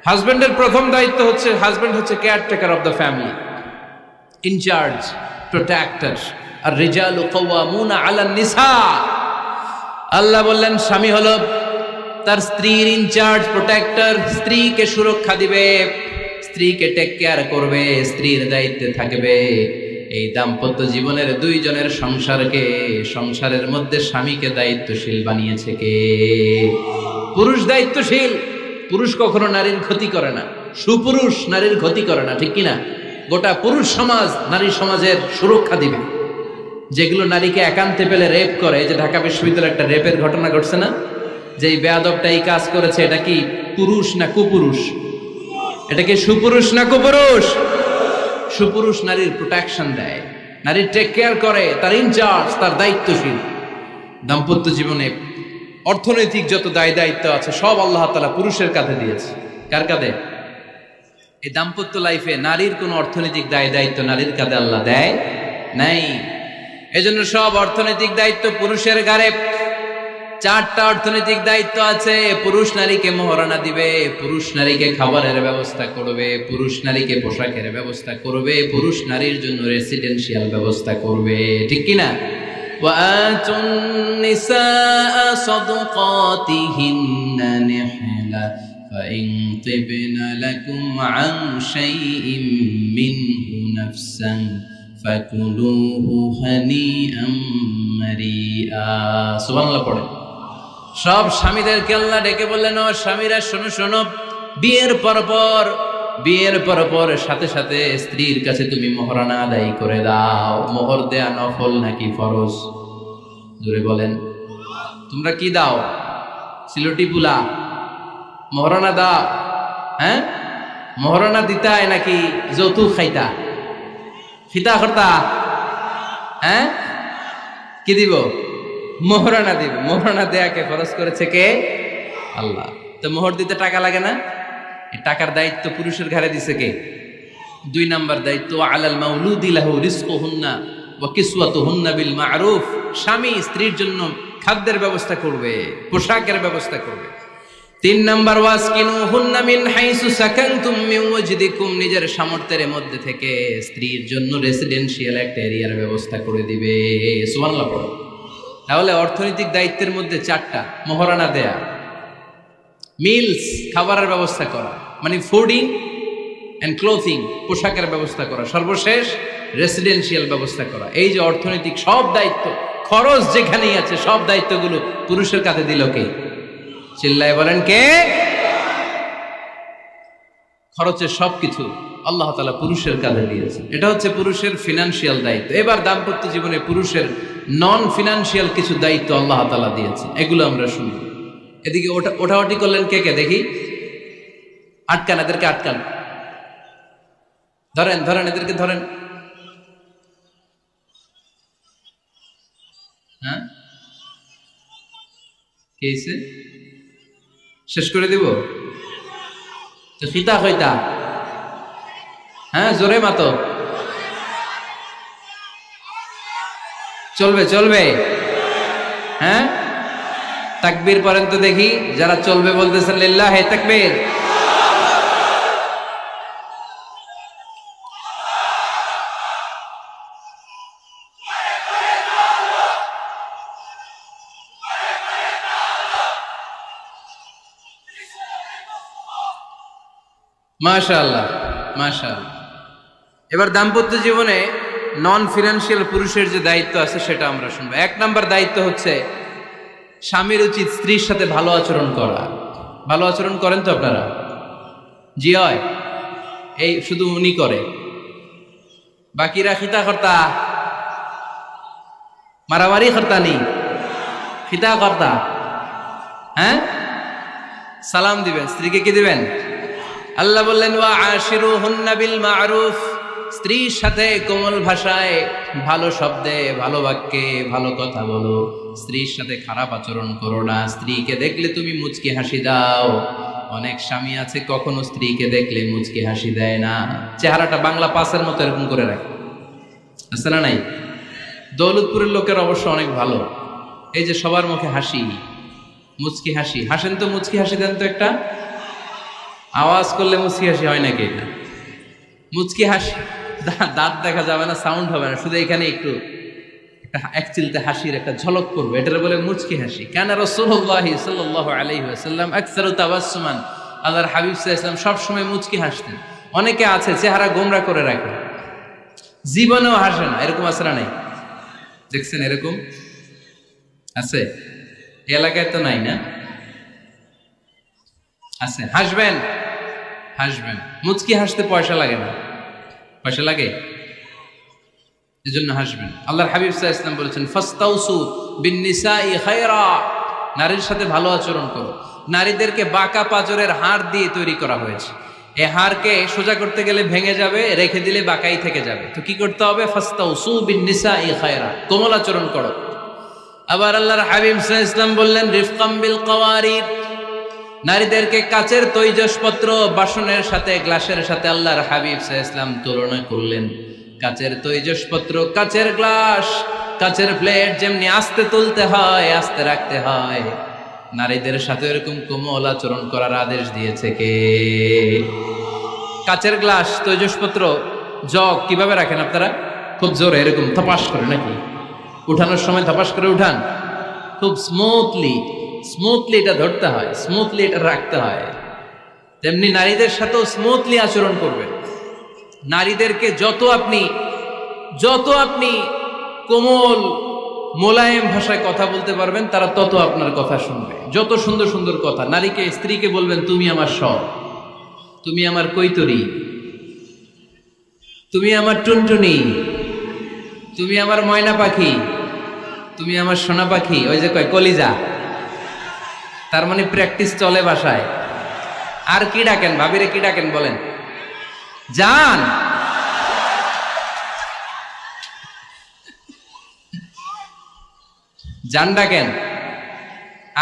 হাজবেন্ডের প্রথম দায়িত্ব হচ্ছে, হাজবেন্ড হচ্ছে caretaker of the family, in charge, protector. আর রিজালু কাওয়ামুনা আলান নিসা। আল্লাহ বললেন স্বামী হলো তার স্ত্রীর ইনচার্জ, প্রোটেক্টর। স্ত্রীকে সুরক্ষা দিবে, স্ত্রীকে টেক কেয়ার করবে, স্ত্রীর দায়িত্বে থাকবে। এই দাম্পত্য জীবনের দুইজনের সংসারকে, সংসারের মধ্যে স্বামীকে দায়িত্বশীল বানিয়েছে কে? পুরুষ দায়িত্বশীল। পুরুষ কখনো নারীর ক্ষতি করে না, সুপুরুষ নারীর ক্ষতি করে না। ঠিক কিনা? গোটা পুরুষ সমাজ নারী সমাজের সুরক্ষা দিবে। যেগুলো নারীকে একান্তে পেলে রেপ করে, যে ঢাকা বিশ্ববিদ্যালয়ে একটা রেপের ঘটনা ঘটছে না, যে এই বেয়াদবটা এই কাজ করেছে, এটা কি পুরুষ না কুপুরুষ? এটা কি সুপুরুষ না কুপুরুষ? সুপুরুষ নারীর প্রোটেকশন দেয়, নারীর টেক কেয়ার করে, তার ইনচার্জ, তার দায়িত্বশীল। দাম্পত্য জীবনে অর্থনৈতিক যত দায় দায়িত্ব আছে সব আল্লাহ তাআলা পুরুষের কাঁধে দিয়েছে। কার কাঁধে? এই দাম্পত্য লাইফে নারীর কোনো অর্থনৈতিক দায় দায়িত্ব নারীর কাঁধে আল্লাহ দেয় নাই। এজন্য সব অর্থনৈতিক দায়িত্ব পুরুষের ঘাড়ে। 4টা অর্থনৈতিক দায়িত্ব আছে। পুরুষ নারীকে মহারণা দিবে, পুরুষ নারীকে খাবারের ব্যবস্থা করবে, পুরুষ নারীকে পোশাকের ব্যবস্থা করবে, পুরুষ নারীর জন্য রেসিডেন্সিয়াল ব্যবস্থা করবে। ঠিক কি না? ওয়াআতুন নিসাআ সাদকাতিহিন্না নিহলা ফাইন তিবনা লাকুম আন শাইইন মিনহু নাফসান ফাকুলুহু হানিআম মারিআ। সুবহানাল্লাহ পড়ে। সব স্বামীদেরকে আল্লাহ ডেকে বললেন, ও স্বামীরা শোনো শোনো, বিয়ের পর সাথে সাথে স্ত্রীর কাছে তুমি মোহরানা আদায় করে দাও। মোহর দেয়া নফল নাকি ফরজ? জোরে বলেন। তোমরা কি দাও? সিলটি পুলা মোহরানা দাও? হ্যাঁ, মোহরানা দিতায় নাকি যৌতুক খাইতা? খিতা করতা? হ্যাঁ, কি দিব? মোহরানা দিব। মোহরানা দেয়াকে খরচ করেছে কে? আল্লাহ। তো মোহর দিতে টাকা লাগে না? এই টাকার দায়িত্ব পুরুষের ঘাড়ে দিছে কে? 2 নাম্বার দায়িত্ব, আলাল মাউলুদি লাহু রিজকুহুন্না ওয়া কিসওয়াতুহুন্না বিল মা'রুফ। স্বামী স্ত্রীর জন্য খাদ্যের ব্যবস্থা করবে, পোশাকের ব্যবস্থা করবে। 3 নাম্বার, ওয়াসকিনুহুন্না মিন হাইসু সাকানতুম মিন ওয়াজদিকুম। নিজের সামর্থ্যের মধ্যে থেকে স্ত্রীর জন্য রেসিডেন্সিয়াল একটা এরিয়ার ব্যবস্থা করে দিবে। সুবহানাল্লাহ পড়ো। তাহলে অর্থনৈতিক দায়িত্বের মধ্যে 4টা: মোহরানা দেয়া, মিলস খাবারের ব্যবস্থা করা, মানে ফুডিং এন্ড ক্লোথিং, পোশাকের ব্যবস্থা করা, সর্বশেষ রেসিডেন্সিয়াল ব্যবস্থা করা। এই যে অর্থনৈতিক সব দায়িত্ব, খরচ যেখানেই আছে সব দায়িত্বগুলো পুরুষের কাঁধে দিল কে? চিল্লায় বলেন কে? খরচের সবকিছু আল্লাহ তাআলা পুরুষের কাঁধে দিয়েছে। এটা হচ্ছে পুরুষের ফিনান্সিয়াল দায়িত্ব। এবার দাম্পত্য জীবনে পুরুষের নন ফিনান্সিয়াল কিছু দায়িত্ব আল্লাহ তাআলা দিয়েছে, এগুলো আমরা শুনব। এদিকে ওঠাওটি করলেন কে কে দেখি? আটকান, এদেরকে আটকান। ধরেন ধরেন, এদেরকে ধরেন। হ্যাঁ, কে হইছে? শেষ করে দিব তো? খিতা হইতা? হ্যাঁ, জোরে মাতো। চলবে চলবে? হ্যাঁ, তাকবীর পড়েন তো দেখি। যারা চলবে বলতেছেন লিল্লাহি তাকবীর। মাশাআল্লাহ মাশাআল্লাহ। এবার দাম্পত্য জীবনে নন ফিনান্সিয়াল পুরুষের যে দায়িত্ব আছে সেটা আমরা শুনবো। 1 নাম্বার দায়িত্ব হচ্ছে স্বামীর উচিত স্ত্রীর সাথে ভালো আচরণ করা। ভালো আচরণ করেন তো আপনারা? জি হয়। এই শুধু উনি করে, বাকিরা খিতা কর্তা, মারামারি কর্তা নেই, খিতা কর্তা। হ্যাঁ, সালাম দিবেন, স্ত্রীকে কি দিবেন? আল্লাহ বললেন, ওয়া আশিরুহুন্না বিল মা'রুফ। স্ত্রীর সাথে কোমল ভাষায়, ভালো শব্দে, ভালো বাক্যে ভালো কথা বলো। স্ত্রীর সাথে খারাপ আচরণ করো না। স্ত্রীকে দেখলে তুমি মুচকি হাসি দাও। অনেক স্বামী আছে কখনো স্ত্রীকে দেখলে মুচকি হাসি দেয় না, চেহারাটা বাংলা পাসের মতো এরকম করে রাখে। আছে না নাই? দৌলতপুরের লোকের অবশ্য অনেক ভালো। এই যে সবার মুখে হাসি, মুচকি হাসি। হাসেন তো, মুচকি হাসি দেন তো একটা। আওয়াজ করলে মুচকি হাসি হয় নাকি? এটা মুচকি হাসি, দাঁত দেখা যাবে না, সাউন্ড হবে না, শুধু এখানে একটু এক চিলতে হাসির একটা ঝলক পড়বে, এটার বলে মুচকি হাসি। কানা রাসূলুল্লাহ সাল্লাল্লাহু আলাইহি ওয়াসাল্লাম আকসারু তাবাসসুমান। আল্লাহর হাবিব সাল্লাল্লাহু আলাইহি ওয়াসাল্লাম সব সময় মুচকি হাসতেন। অনেকে আছে চেহারা গোমরা করে রাখে, জীবনেও হাসে না, এরকম আছে না নাই? দেখছেন এরকম আছে? এলাকায় তো নাই না? আছে। হাসবেন হাসবেন। মুচকি হাসতে পয়সা লাগে না, পয়সা লাগে? এজন্য হাসবেন। আল্লাহর হাবিব সাল্লাল্লাহু আলাইহি ওয়াসাল্লাম বলেছেন, ফাস্তাউসু বিন-নিসাই খায়রা। নারীর সাথে ভালো আচরণ করো। নারীদেরকে বাঁকা পাঁজরের হাড় দিয়ে তৈরি করা হয়েছে। এ হাড়কে সোজা করতে গেলে ভেঙে যাবে, রেখে দিলে বাঁকাই থেকে যাবে। তো কি করতে হবে? ফাস্তাউসু বিন-নিসাই খায়রা, কোমল আচরণ করো। আবার আল্লাহর হাবিব সাল্লাল্লাহু আলাইহি ওয়াসাল্লাম বললেন রিফকাম বিল কাওয়ারিদ, নারীদেরকে কাচের তৈজসপত্র বাসনের সাথে, গ্লাসের সাথে আল্লাহর হাবিব সাল্লাল্লাহু আলাইহি ওয়াসাল্লাম তুলনা করলেন। কাচের তৈজসপত্র, কাচের গ্লাস, কাচের প্লেট যেমনি আস্তে তুলতে হয়, আস্তে রাখতে হয়, নারীদের সাথে এরকম কোমল আচরণ করার আদেশ দিয়েছে কে? কাচের গ্লাস, তৈজসপত্র, জগ কিভাবে রাখেন আপনারা? খুব জোরে এরকম থপাস করে নাকি? উঠানোর সময় থপাস করে উঠান? খুব স্মুথলি এটা ধরতে হয়, স্মুথলি এটা রাখতে হয়। তেমনি নারীদের সাথেও স্মুথলি আচরণ করবেন। নারীদেরকে যত আপনি কোমল মোলায়েম ভাষায় কথা বলতে পারবেন, তারা তত আপনার কথা শুনবে। যত সুন্দর সুন্দর কথা, নারীকে, স্ত্রীকে বলবেন তুমি আমার সব, তুমি আমার কৈতরি, তুমি আমার টুনটুনি, তুমি আমার ময়না পাখি, তুমি আমার সোনা পাখি। ওই যে কয় কলিজা, তার মানে প্র্যাকটিস চলে বাসায়। আর কি ডাকেন? ভাবিরে কি ডাকেন বলেন? জান। জান ডাকেন।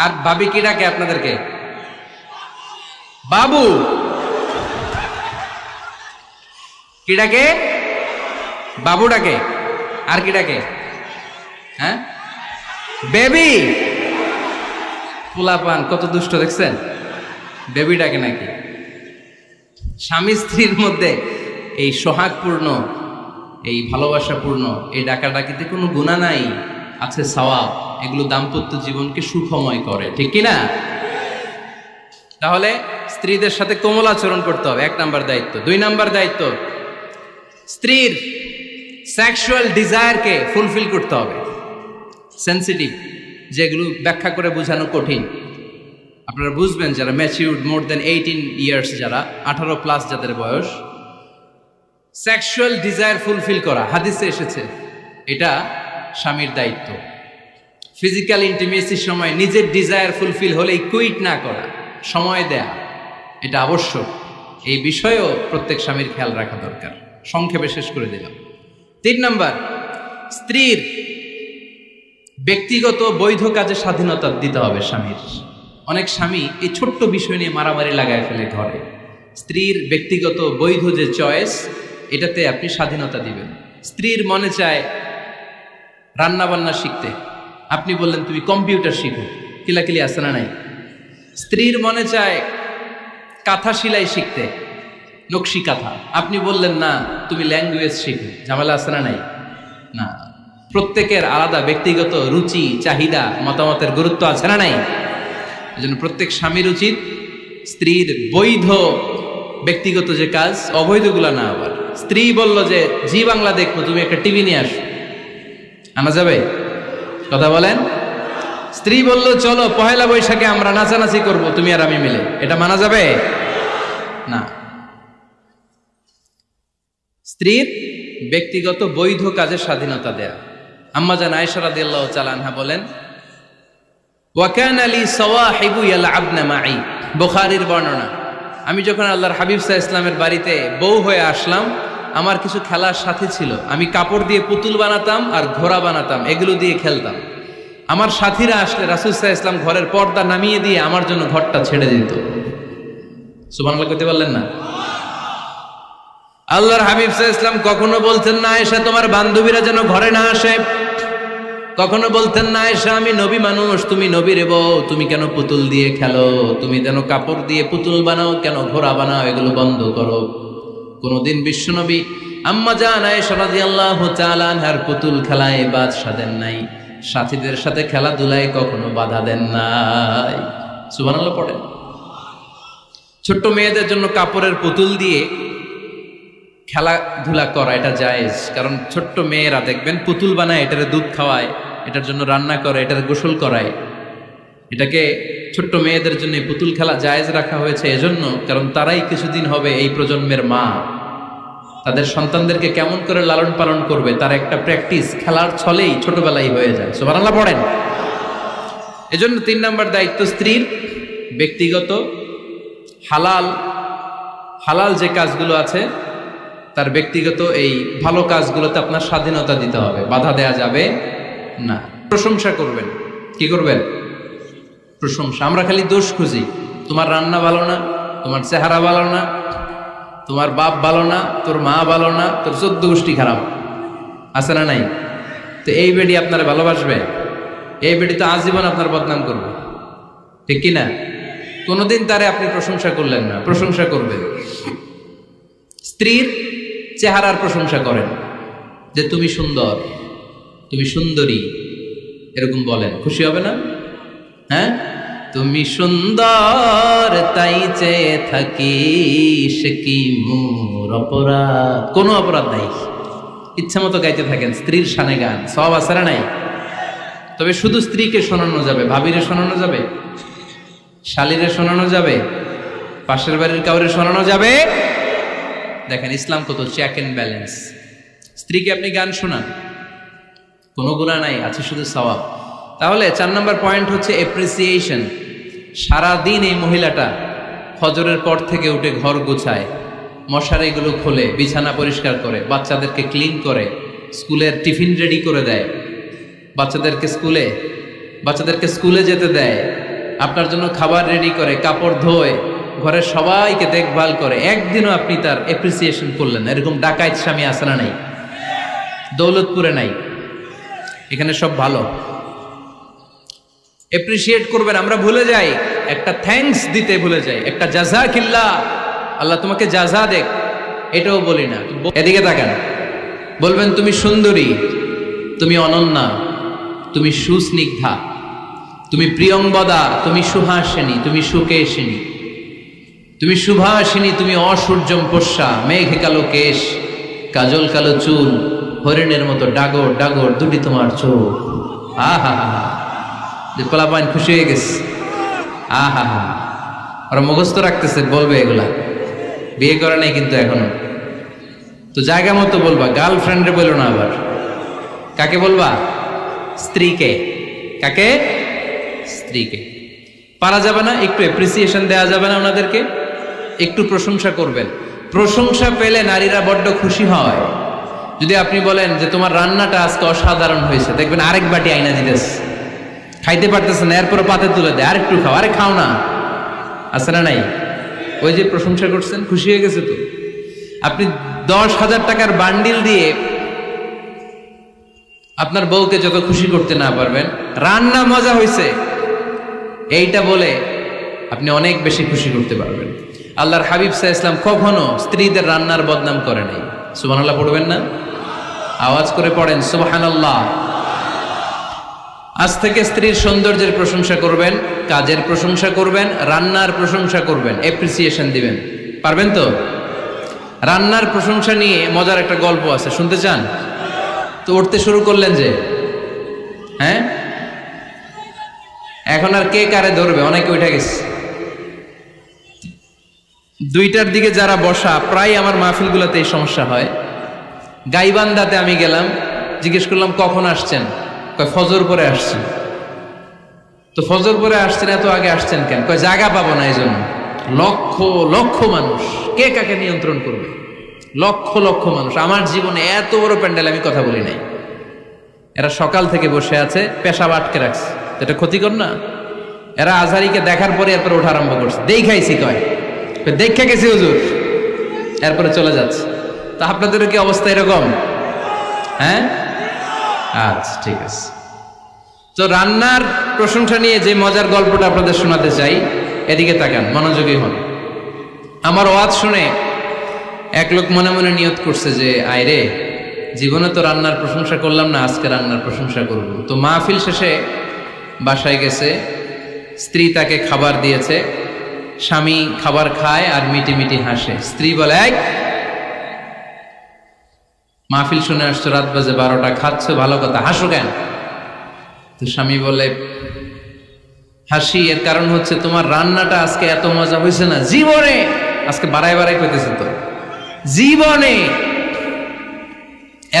আর ভাবি কি ডাকে আপনাদেরকে? বাবু। কি ডাকে? বাবু ডাকে। আর কি ডাকে? হ্যাঁ, বেবি। পোলাপান কত দুষ্ট দেখছেন, বেবি ডাকে নাকি? স্বামী স্ত্রীর মধ্যে এই সোহাগপূর্ণ, এই ভালোবাসাপূর্ণ এই ডাকাডাকিতে কোনো গুনাহ নাই, আছে সওয়াব। এগুলো দাম্পত্য জীবনকে সুখময় করে, ঠিক কিনা? তাহলে স্ত্রীদের সাথে কোমল আচরণ করতে হবে, 1 নাম্বার দায়িত্ব। 2 নাম্বার দায়িত্ব, স্ত্রীর সেক্সুয়াল ডিজায়ারকে ফুলফিল করতে হবে। সেন্সিটিভ, যেগুলো ব্যাখ্যা করে বোঝানো কঠিন। আপনারা বুঝবেন যারা ম্যাচিউরড, মোর দেন 18 ইয়ার্স, যারা 18+ যাদের বয়স, সেক্সুয়াল ডিজায়ার ফুলফিল করা হাদিসে এসেছে, এটা স্বামীর দায়িত্ব। ফিজিক্যাল ইন্টিমেসির সময় নিজের ডিজায়ার ফুলফিল হলেই কুইট না করা, সময় দেয়া, এটা আবশ্যক। এই বিষয়েও প্রত্যেক স্বামীর খেয়াল রাখা দরকার। সংক্ষেপে শেষ করে দিলাম। 3 নাম্বার, স্ত্রীর ব্যক্তিগত বৈধ কাজে স্বাধীনতা দিতে হবে স্বামীর। অনেক স্বামী এই ছোট্ট বিষয় নিয়ে মারামারি লাগায় ফেলে ঘরে। স্ত্রীর ব্যক্তিগত বৈধ যে চয়েস, এটাতে আপনি স্বাধীনতা দিবেন। স্ত্রীর মনে চায় রান্না বান্না শিখতে, আপনি বললেন তুমি কম্পিউটার শিখো, কিলাকিলি আছে না নাই? স্ত্রীর মনে চায় কাঁথা সেলাই শিখতে, নকশি কাঁথা, আপনি বললেন না তুমি ল্যাঙ্গুয়েজ শিখো, ঝামেলা আছে না নাই? না, প্রত্যেকের আলাদা ব্যক্তিগত রুচি, চাহিদা, মতামতের গুরুত্ব আছে না নাই? এজন্য প্রত্যেক স্বামীর উচিত স্ত্রীর বৈধ ব্যক্তিগত যে কাজ, অবৈধগুলা না। আবার স্ত্রী বলল যে জি বাংলা দেখবো, তুমি একটা টিভি নিয়ে আসো, আনা যাবে? কথা বলেন। স্ত্রী বলল চলো 1 বৈশাখে আমরা নাচানাচি করব, তুমি আর আমি মিলে, এটা মানা যাবে না। স্ত্রীর ব্যক্তিগত বৈধ কাজের স্বাধীনতা দেয়া। আম্মা জান আয়েশা রাদিয়াল্লাহু তাআলা আনহা বলেন, ওয়া কানা লি সাওয়াহিবু ইয়ালআবনা মাই, বুখারীর বর্ণনা। আমি যখন আল্লাহর হাবিব সাল্লাল্লাহু আলাইহি ওয়াসাল্লামের বাড়িতে বউ হয়ে আসলাম, আমার কিছু খেলার সাথী ছিল। আমি কাপড় দিয়ে পুতুল বানাতাম আর ঘোড়া বানাতাম, এগুলো দিয়ে খেলতাম। আমার সাথীরা আসলে রাসূল সাল্লাল্লাহু আলাইহি ওয়াসাল্লাম ঘরের পর্দা নামিয়ে দিয়ে আমার জন্য ঘরটা ছেড়ে দিত। সুবহানাল্লাহ কইতে পারলেন না? আল্লাহর হাবিব সাল্লাল্লাহু আলাইহি ওয়াসাল্লাম কখনো বলতেন না আয়েশা তোমার বান্ধবীরা যেন ঘরে না আসে, কখনো বলতেন না আয়েশা আমি নবী মানুষ, তুমি নবীর বউ, তুমি কেন পুতুল দিয়ে খেলো, তুমি যেন কাপড় দিয়ে পুতুল বানাও, কেন ঘোড়া বানাও, এগুলো বন্ধ করো। কোনদিন বিশ্বনবী আম্মা জান আয়েশা রাদিয়াল্লাহু তাআলা আনহার পুতুল খেলায় বাধা দেন নাই, সাথীদের সাথে খেলাধুলায় কখনো বাধা দেন নাই। সুবহানাল্লাহ পড়েন। ছোট্ট মেয়েদের জন্য কাপড়ের পুতুল দিয়ে খেলাধুলা করা এটা জায়েজ, কারণ ছোট্ট মেয়েরা দেখবেন পুতুল বানায়, এটারে দুধ খাওয়ায়, এটার জন্য রান্না করে, এটার গোসল করায়। এটাকে ছোট্ট মেয়েদের জন্য পুতুল খেলা জায়েজ রাখা হয়েছে এজন্য, কারণ তারাই কিছুদিন হবে এই প্রজন্মের মা। তাদের সন্তানদেরকে কেমন করে লালন পালন করবে তার একটা প্র্যাকটিস খেলার ছলেই ছোটবেলায় হয়ে যায়। সুবহানাল্লাহ পড়েন। এজন্য 3 নাম্বার দায়িত্ব স্ত্রীর ব্যক্তিগত হালাল হালাল যে কাজগুলো আছে তার ব্যক্তিগত এই ভালো কাজগুলোতে আপনার স্বাধীনতা দিতে হবে, বাধা দেয়া যাবে না। প্রশংসা করবেন। কি করবেন? প্রশংসা। আমরা খালি দোষ খুঁজি, তোমার রান্না ভালো না, তোমার চেহারা ভালো না, তোমার বাপ ভালো না, তোর মা ভালো না, তোর 14 গোষ্ঠী খারাপ, আছে না নাই? তো এই বেডি আপনারা ভালোবাসবে? এই বেডি তো আজীবন আপনার বদনাম করবে, ঠিক কিনা? কোনোদিন তারে আপনি প্রশংসা করলেন না, প্রশংসা করবেন। স্ত্রীর চেহারার প্রশংসা করেন, যে তুমি সুন্দর, তুমি সুন্দরী, এরকম বলেন, খুশি হবে না? হ্যাঁ, তুমি সুন্দর তাই চেয়ে থাকি, সে কি মোর অপরাধ? কোনো অপরাধ নাই, ইচ্ছা মতো গাইতে থাকেন স্ত্রীর শানে গান, সব আছে না নাই? তবে শুধু স্ত্রীকে শোনানো যাবে, ভাবিরে শোনানো যাবে, শালীরে শোনানো যাবে, পাশের বাড়ির কাউরে শোনানো যাবে? দেখেন ইসলাম কত চেক এন্ড ব্যালেন্স। স্ত্রীকে আপনি গান শোনান, কোনো গুনাহ নাই, আছে শুধু সওয়াব। তাহলে 4 নম্বর পয়েন্ট হচ্ছে এপ্রিসিয়েশন। সারাদিন এই মহিলাটা ফজরের পর থেকে উঠে ঘর গুছায়, মশারিগুলো খোলে, বিছানা পরিষ্কার করে, বাচ্চাদেরকে ক্লিন করে, স্কুলের টিফিন রেডি করে দেয়, বাচ্চাদেরকে স্কুলে যেতে দেয়, আপনার জন্য খাবার রেডি করে, কাপড় ধোয়, ঘরের সবাইকে দেখভাল করে। একদিনও আপনি তার এপ্রিসিয়েশন করলেন? এরকম ডাকাইত স্বামী আছে না নাই? দৌলতপুরে নাই, এখানে সব ভালো। এপ্রিসিয়েট করবেন। আমরা ভুলে যাই, একটা থ্যাঙ্কস দিতে ভুলে যাই, একটা জাযাকিল্লাহ, আল্লাহ তোমাকে জাযা দেখ, এটাও বলি না। এদিকে তাকান, বলবেন তুমি সুন্দরী, তুমি অনন্যা, তুমি সুস্নিগ্ধা, তুমি প্রিয়ংবদা, তুমি সুহাসিনী, তুমি সুকেশিনী, তুমি সুভাষিনী, তুমি অসূর্যম পোষ্যা, মেঘ কালো কেশ, কাজল কালো চুল, হরিণের মতো ডাগর ডাগর দুটি তোমার চোখ। আহা হা হা, যে পোলাপাইন খুশি হয়ে গেছে। আহা হা, ওরা মুখস্থ রাখতেছে, বলবে এগুলা, বিয়ে করে নাই কিন্তু এখনো। তো জায়গা মতো বলবা, গার্লফ্রেন্ডে বলো না। আবার কাকে বলবা? স্ত্রীকে। কাকে? স্ত্রীকে। পারা যাবে না? একটু এপ্রিসিয়েশন দেওয়া যাবে না ওনাদেরকে? একটু প্রশংসা করবেন। প্রশংসা পেলে নারীরা বড্ড খুশি হয়। যদি আপনি বলেন যে তোমার রান্নাটা আজকে অসাধারণ হয়েছে, দেখবেন আরেক বাটি আইনা দিতেছে, খাইতে পারতেছে না, এরপর পাতে তুলে দেয়, আরেকটু খাও, আরে খাও না, আছে না নাই? ওই যে প্রশংসা করছেন, খুশি হয়ে গেছে তো। আপনি 10,000 টাকার বান্ডিল দিয়ে আপনার বউকে যত খুশি করতে না পারবেন, রান্না মজা হয়েছে এইটা বলে আপনি অনেক বেশি খুশি করতে পারবেন। আল্লাহর হাবিব সাল্লাল্লাহু আলাইহি ওয়াসাল্লাম কখনো স্ত্রীদের রান্নার বদনাম করে নাই। সুবহানাল্লাহ পড়বেন না? আওয়াজ করে পড়েন সুবহানাল্লাহ। আজ থেকে স্ত্রীর সৌন্দর্যের প্রশংসা করবেন, কাজের প্রশংসা করবেন, রান্নার প্রশংসা করবেন, এপ্রিসিয়েশন দিবেন। পারবেন তো? রান্নার প্রশংসা নিয়ে মজার একটা গল্প আছে, শুনতে চান? তো উঠতে শুরু করলেন যে, হ্যাঁ, এখন আর কে কারে ধরবে? অনেকে উঠে গেছে। 2টার দিকে যারা বসা, প্রায় আমার মাহফিলগুলোতে এই সমস্যা হয়। গাইবান্ধাতে আমি গেলাম, জিজ্ঞেস করলাম কখন আসছেন? কয় ফজর পরে আসছেন। তো ফজর পরে আসছেন, এত আগে আসছেন কেন? কয় জায়গা পাবো না, এই জন্য। লক্ষ লক্ষ মানুষ, কে কাকে নিয়ন্ত্রণ করবে? লক্ষ লক্ষ মানুষ। আমার জীবনে এত বড় প্যান্ডেল আমি কথা বলি নাই। এরা সকাল থেকে বসে আছে, পেশাব আটকে রাখছে, এটা ক্ষতিকর না? এরা আজহারিকে দেখার পরে এরপরে ওঠা আরম্ভ করছে, দেখাইছি, কয় দেখা গেছি হুজুর, এরপরে চলে যাচ্ছে। তা আপনাদের কি অবস্থা এরকম? হ্যাঁ, আচ্ছা ঠিক আছে। তো রান্নার প্রশংসা নিয়ে যে মজার গল্পটা আপনাদের শোনাতে চাই, এদিকে তাকান, মনোযোগী হন। আমার ওয়াজ শুনে এক লোক মনে মনে নিয়ত করছে যে আয় রে, জীবনে তো রান্নার প্রশংসা করলাম না, আজকে রান্নার প্রশংসা করব। তো মাহফিল শেষে বাসায় গেছে, স্ত্রী তাকে খাবার দিয়েছে, স্বামী খাবার খায় আর মিটি মিটি হাসে। স্ত্রী বলে, এই মাহফিল শুনে আসছো, রাত বাজে 12টা, খাচ্ছ ভালো কথা, হাসো কেন? তো স্বামী বলে, হাসি এর কারণ হচ্ছে তোমার রান্নাটা আজকে এত মজা হয়েছে না, জীবনে, আজকে বাড়াই বাড়াই পেতেছে তো, জীবনে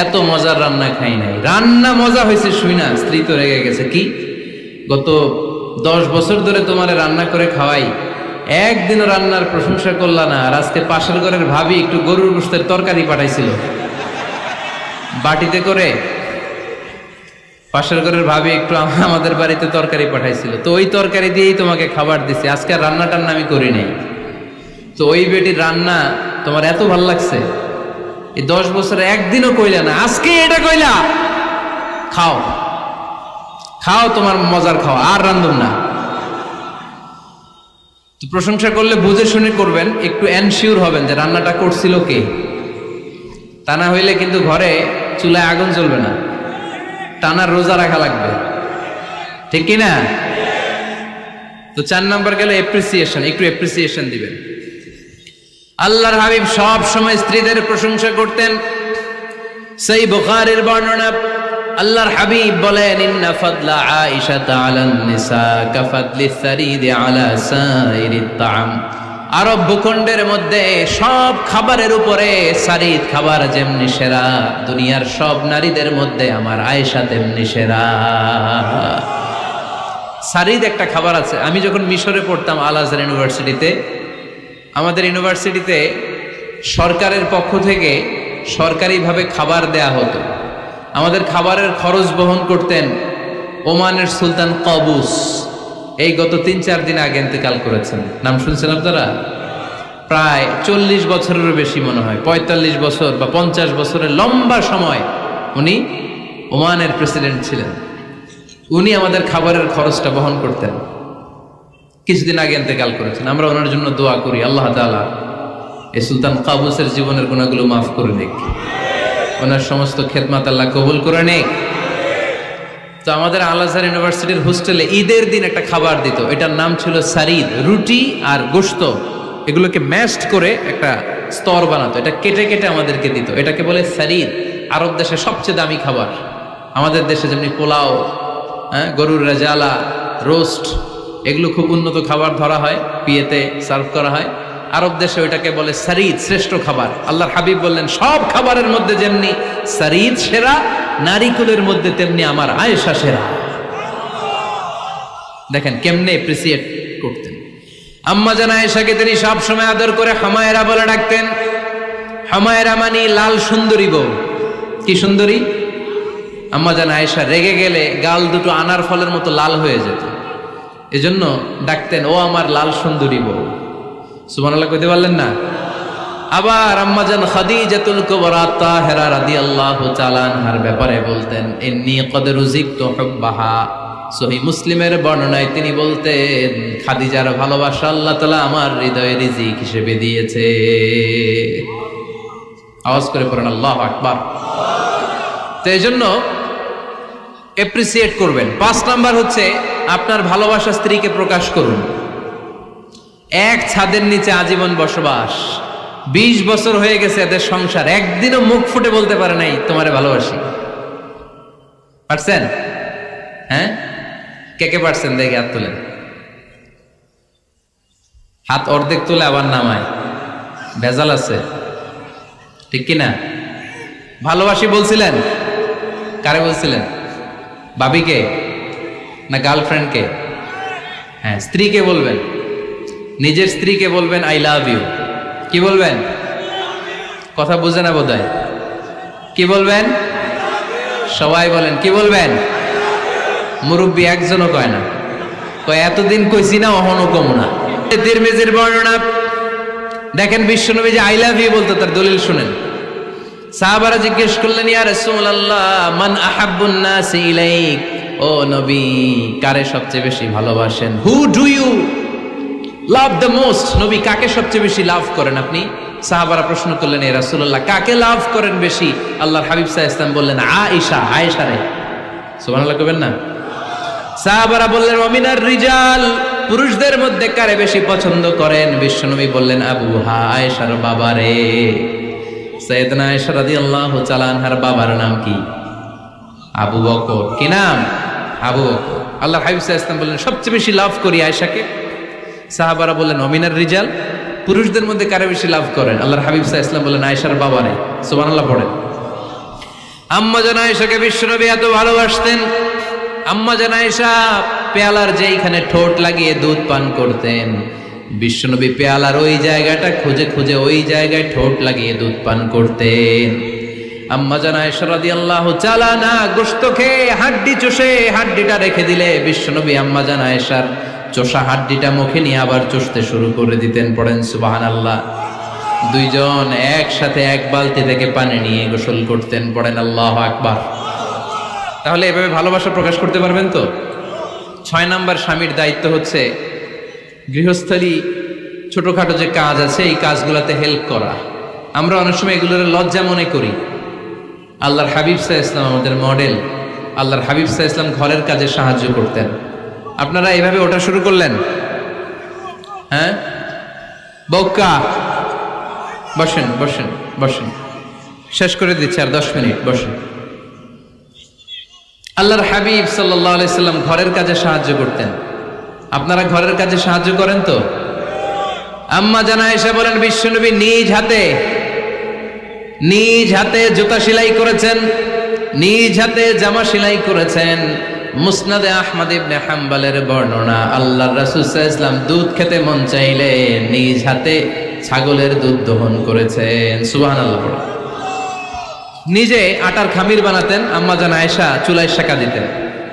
এত মজার রান্না খাই নাই। রান্না মজা হয়েছে শুই না। স্ত্রী তো রেগে গেছে, কি গত 10 বছর ধরে তোমারে রান্না করে খাওয়াই, একদিনও রান্নার প্রশংসা করলা না। আর আজকে পাশের ঘরের ভাবি একটু গরুর গোশতের তরকারি পাঠাইছিল বাটিতে করে। পাশের ঘরের ভাবি একটু আমাদের বাড়িতে তরকারি পাঠাইছিল, তো ওই তরকারি দিয়েই তোমাকে খাবার দিছি। আজকে রান্না টান্না আমি করি নাই। তো ওই বেটির রান্না তোমার এত ভাল লাগছে, এই 10 বছরে একদিনও কইলা না, আজকে এটা কইলা খাও খাও, তোমার মজার খাওয়া, আর রান্ধুম না। তো প্রশংসা করলে বুঝে শুনে করবেন, একটু এনশিওর হবেন যে রান্নাটা করছিল কে। তা না হইলে কিন্তু ঘরে চুলায় আগুন জ্বলবে না, টানা রোজা রাখা লাগবে, ঠিক কিনা? তো 4 নাম্বার গেল এপ্রিসিয়েশন, একটু এপ্রিসিয়েশন দিবেন। আল্লাহর হাবিব সব সময় স্ত্রীদের প্রশংসা করতেন। সেই বুখারীর বর্ণনা, আল্লাহর হাবিব বলেন, ইন্না ফাদলা আয়েশা আলান নিসা কাফাদলিস সারিদ আলা সাইরিত তাআম। আরব ভূখণ্ডের মধ্যে সব খাবারের উপরে সারিদ খাবার যেমনি সেরা, দুনিয়ার সব নারীদের মধ্যে আমার আয়েশা তেমনি সেরা। সারিদ একটা খাবার আছে। আমি যখন মিশরে পড়তাম আল আজহার ইউনিভার্সিটিতে, আমাদের ইউনিভার্সিটিতে সরকারের পক্ষ থেকে সরকারিভাবে খাবার দেয়া হতো। আমাদের খাবারের খরচ বহন করতেন ওমানের সুলতান কাবুস। এই গত 3-4 দিন আগে ইন্তেকাল করেছেন। নাম শুনছেন আপনারা? প্রায় 40 বছরেরও বেশি মনে হয়, 45 বছর বা 50 বছরের লম্বা সময় উনি ওমানের প্রেসিডেন্ট ছিলেন। উনি আমাদের খাবারের খরচটা বহন করতেন। কিছুদিন আগে ইন্তেকাল করেছেন। আমরা ওনার জন্য দোয়া করি, আল্লাহ তাআলা এই সুলতান কাবুসের জীবনের গুনাহগুলো মাফ করে নিক, ওনার সমস্ত খেদমত আল্লাহ কবুল করে নিক। তো আমাদের আল আজহার ইউনিভার্সিটির হোস্টেলে ঈদের দিন একটা খাবার দিত, এটার নাম ছিল সারিদ। রুটি আর গোশত এগুলোকে ম্যাশড করে একটা স্তর বানাতো, এটা কেটে কেটে আমাদেরকে দিত। এটাকে বলে সারিদ। আরব দেশে সবচেয়ে দামি খাবার। আমাদের দেশে যেমনি পোলাও, গরুর রেজালা, রোস্ট, এগুলো খুব উন্নত খাবার ধরা হয়, বিয়েতে সার্ভ করা হয়। আরব দেশে ওইটাকে বলে সারিদ, শ্রেষ্ঠ খাবার। আল্লাহর হাবিব বললেন, সব খাবারের মধ্যে যেমনি সারিদ সেরা, নারীকুলের মধ্যে তেমনি আমার আয়েশা সেরা। দেখেন কেমনে এপ্রিসিয়েট করতেন। আম্মা জান আয়েশাকে তিনি সব সময় আদর করে হামায়রা বলে ডাকতেন। হামায়রা মানে লাল সুন্দরী বউ। কি সুন্দরী? আম্মা জান আয়েশা রেগে গেলে গাল দুটো আনার ফলের মতো লাল হয়ে যেত, এজন্য ডাকতেন, ও আমার লাল সুন্দরী বউ। সুবহানাল্লাহ কইতে পারলেন না? আবার আম্মাজান খাদিজাতুল কুবরা তাহেরা রাদিয়াল্লাহু তাআলা আনহার ব্যাপারে বলতেন, ইন্নী ক্বাদ রুজিকতু হুব্বাহা। সহিহ মুসলিমের বর্ণনায় তিনি বলতেন, খাদিজার ভালোবাসা আল্লাহ তাআলা আমার হৃদয়ে রিজিক হিসেবে দিয়েছে। আওয়াজ করে পড়েন আল্লাহু আকবার। তো এইজন্য এপ্রিসিয়েট করবেন। 5 নাম্বার হচ্ছে আপনার ভালোবাসা স্ত্রীকে প্রকাশ করুন। এক ছাদের নিচে আজীবন বসবাস, 20 বছর হয়ে গেছে এদের সংসার, একদিনও মুখ ফুটে বলতে পারে নাই তোমারে ভালোবাসি। পারছেন? হ্যাঁ, কে কে পারছেন? দেখে হাত তোলেন। হাত অর্ধেক তুলে আবার নামায়, ভেজাল আছে, ঠিক কিনা? ভালোবাসি বলছিলেন? কারে বলছিলেন? ভাবিকে না গার্লফ্রেন্ডকে? হ্যাঁ, স্ত্রীকে বলবেন। নিজের স্ত্রীকে বলবেন আই লাভ ইউ। কি বলবেন? কথা বুঝে না বোধহয়। কি বলবেন? সবাই বলেন। কি বলবেন? মুরব্বী একজনও কয় না, কয় এতদিন কইছি না, অহনো কম না। তিরমিজির বর্ণনা দেখেন, বিশ্বনবী যে আই লাভ ইউ বলতো তার দলিল শুনেন। সাহাবারা জিজ্ঞেস করলেন, ইয়া রাসূলুল্লাহ, মান আহাব্বুন নাস ইলাইক, ও নবী কারে সবচেয়ে বেশি ভালোবাসেন? Who do you love the most? নবী কাকে সবচেয়ে বেশি লাভ করেন আপনি? সাহাবারা প্রশ্ন করলেন, ইয়া রাসূলুল্লাহ কাকে লাভ করেন বেশি? আল্লাহর হাবিব সাল্লাল্লাহু আলাইহি ওয়াসাল্লাম বললেন, আয়েশা, আয়েশা রে। সুবহানাল্লাহ কইবেন না? সাহাবারা বললেন, ওয়ামিনার রিজাল, পুরুষদের মধ্যে কারে বেশি পছন্দ করেন? বিশ্বনবী বললেন, আবুহা, আয়েশার বাবা রে। সাইয়েদনা আয়েশা রাদিয়াল্লাহু তাআলা আনহার বাবার নাম কি? আবু বকর। কি নাম? আবু বকর। আল্লাহর হাবিব সাল্লাল্লাহু আলাইহি ওয়াসাল্লাম বললেন, সবচেয়ে বেশি লাভ করি আয়েশাকে। সাহাবারা বললেন, ওয়ামিনার রিজাল, পুরুষদের মধ্যে কারে বেশি লাভ করেন? আল্লাহর হাবিব সাল্লাল্লাহু আলাইহি ওয়াসাল্লাম বললেন, আয়েশার বাবা রে। সুবহানাল্লাহ পড়েন। আম্মা জান আয়েশাকে বিশ্বনবী এত ভালোবাসতেন। আম্মা জান আয়েশা পেয়ালার যেইখানে ঠোঁট লাগিয়ে দুধ পান করতেন, বিশ্বনবী পেয়ালার ওই জায়গাটা খুঁজে খুঁজে ওই জায়গায় ঠোঁট লাগিয়ে দুধ পান করতেন। আম্মা জান আয়েশা রাদিয়াল্লাহু তাআলা না গোশত খেয়ে হাড্ডি চষে হাড্ডিটা রেখে দিলে বিশ্বনবী আম্মা জান আয়েশার চষা হাড্ডিটা মুখে নিয়ে আবার চষতে শুরু করে দিতেন। পড়েন সুবহানাল্লাহ। দুইজন একসাথে এক বালতি থেকে পানি নিয়ে গোসল করতেন। পড়েন আল্লাহু আকবার। তাহলে এভাবে ভালোবাসা প্রকাশ করতে পারবেন তো? 6 নাম্বার স্বামীর দায়িত্ব হচ্ছে গৃহস্থলী ছোটখাটো যে কাজ আছে এই কাজগুলোতে হেল্প করা। আমরা অনেক সময় এগুলোর লজ্জা মনে করি। আল্লাহর হাবিব সাল্লাল্লাহু আলাইহি ওয়াসাল্লাম আমাদের মডেল। আল্লাহর হাবিব সাল্লাল্লাহু আলাইহি ওয়াসাল্লাম ঘরের কাজে সাহায্য করতেন। আপনারা এইভাবে ওটা শুরু করলেন? হ্যাঁ, বউকা বসেন বসেন বসেন, শেষ করে দিচ্ছি আর 10 মিনিট, বসেন। আল্লাহর হাবিব সাল্লাল্লাহু আলাইহি সাল্লাম ঘরের কাজে সাহায্য করতেন। আপনারা ঘরের কাজে সাহায্য করেন তো? আম্মা জান আয়েশা বলেন বিশ্বনবী নিজ হাতে জুতা সেলাই করেছেন, নিজ হাতে জামা সেলাই করেছেন। মুসনাদে আহমদ ইবনে হাম্বলের বর্ণনা, আল্লাহর রাসূল সাল্লাল্লাহু আলাইহি ওয়াসাল্লাম দুধ খেতে মন চাইলে নিজ হাতে ছাগলের দুধ দহন করেছেন। সুবহানাল্লাহ। নিজে আটার খামির বানাতেন, আম্মা জান আয়েশা চুলায় সেকা দিতেন।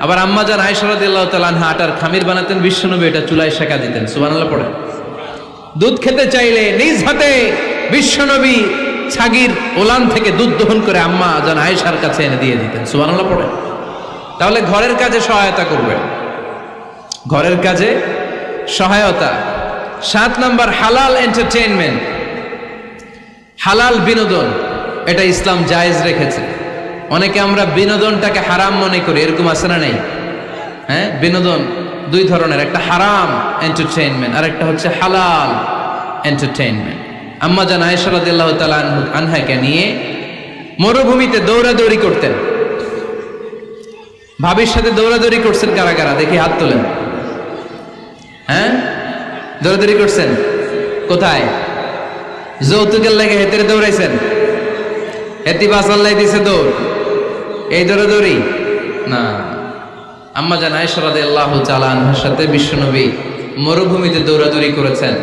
আবার আম্মা জান আয়েশা রাদিয়াল্লাহু তাআলা আনহা আটার খামির বানাতেন, বিশ্বনবী এটা চুলায় সেকা দিতেন। সুবহানাল্লাহ পড়ে। দুধ খেতে চাইলে নিজ হাতে বিশ্বনবী ছাগির ওলান থেকে দুধ দহন করে আম্মা জান আয়েশার কাছে এনে দিয়ে দিতেন। সুবহানাল্লাহ পড়ে। তাহলে ঘরের কাজে সহায়তা করবেন, ঘরের কাজে সহায়তা। 7 নাম্বার হালাল এন্টারটেইনমেন্ট, হালাল বিনোদন। এটা ইসলাম জায়েজ রেখেছে। অনেকে আমরা বিনোদনটাকে হারাম মনে করি, এরকম আছে না নেই? হ্যাঁ, বিনোদন 2 ধরনের, একটা হারাম এন্টারটেইনমেন্ট আর একটা হচ্ছে হালাল এন্টারটেইনমেন্ট। আম্মা জান আয়েশা রাদিয়াল্লাহু তাআলা আনহাকে নিয়ে মরুভূমিতে দৌড়াদৌড়ি করতেন। ভাবির সাথে দৌড়াদৌড়ি করছেন কারা কারা? দেখি হাত তোলেন। হ্যাঁ, দৌড়াদৌড়ি করছেন কোথায়? যৌতুকের লাগে হেতেরে দৌড়াইছেন? হেতি বাসাল্লাই দিছে দৌড়, এই দৌড়াদৌড়ি না। আম্মা জান আয়েশা রাদিয়াল্লাহু তাআলা আনহার সাথে বিশ্বনবী মরুভূমিতে দৌড়াদৌড়ি করেছেন।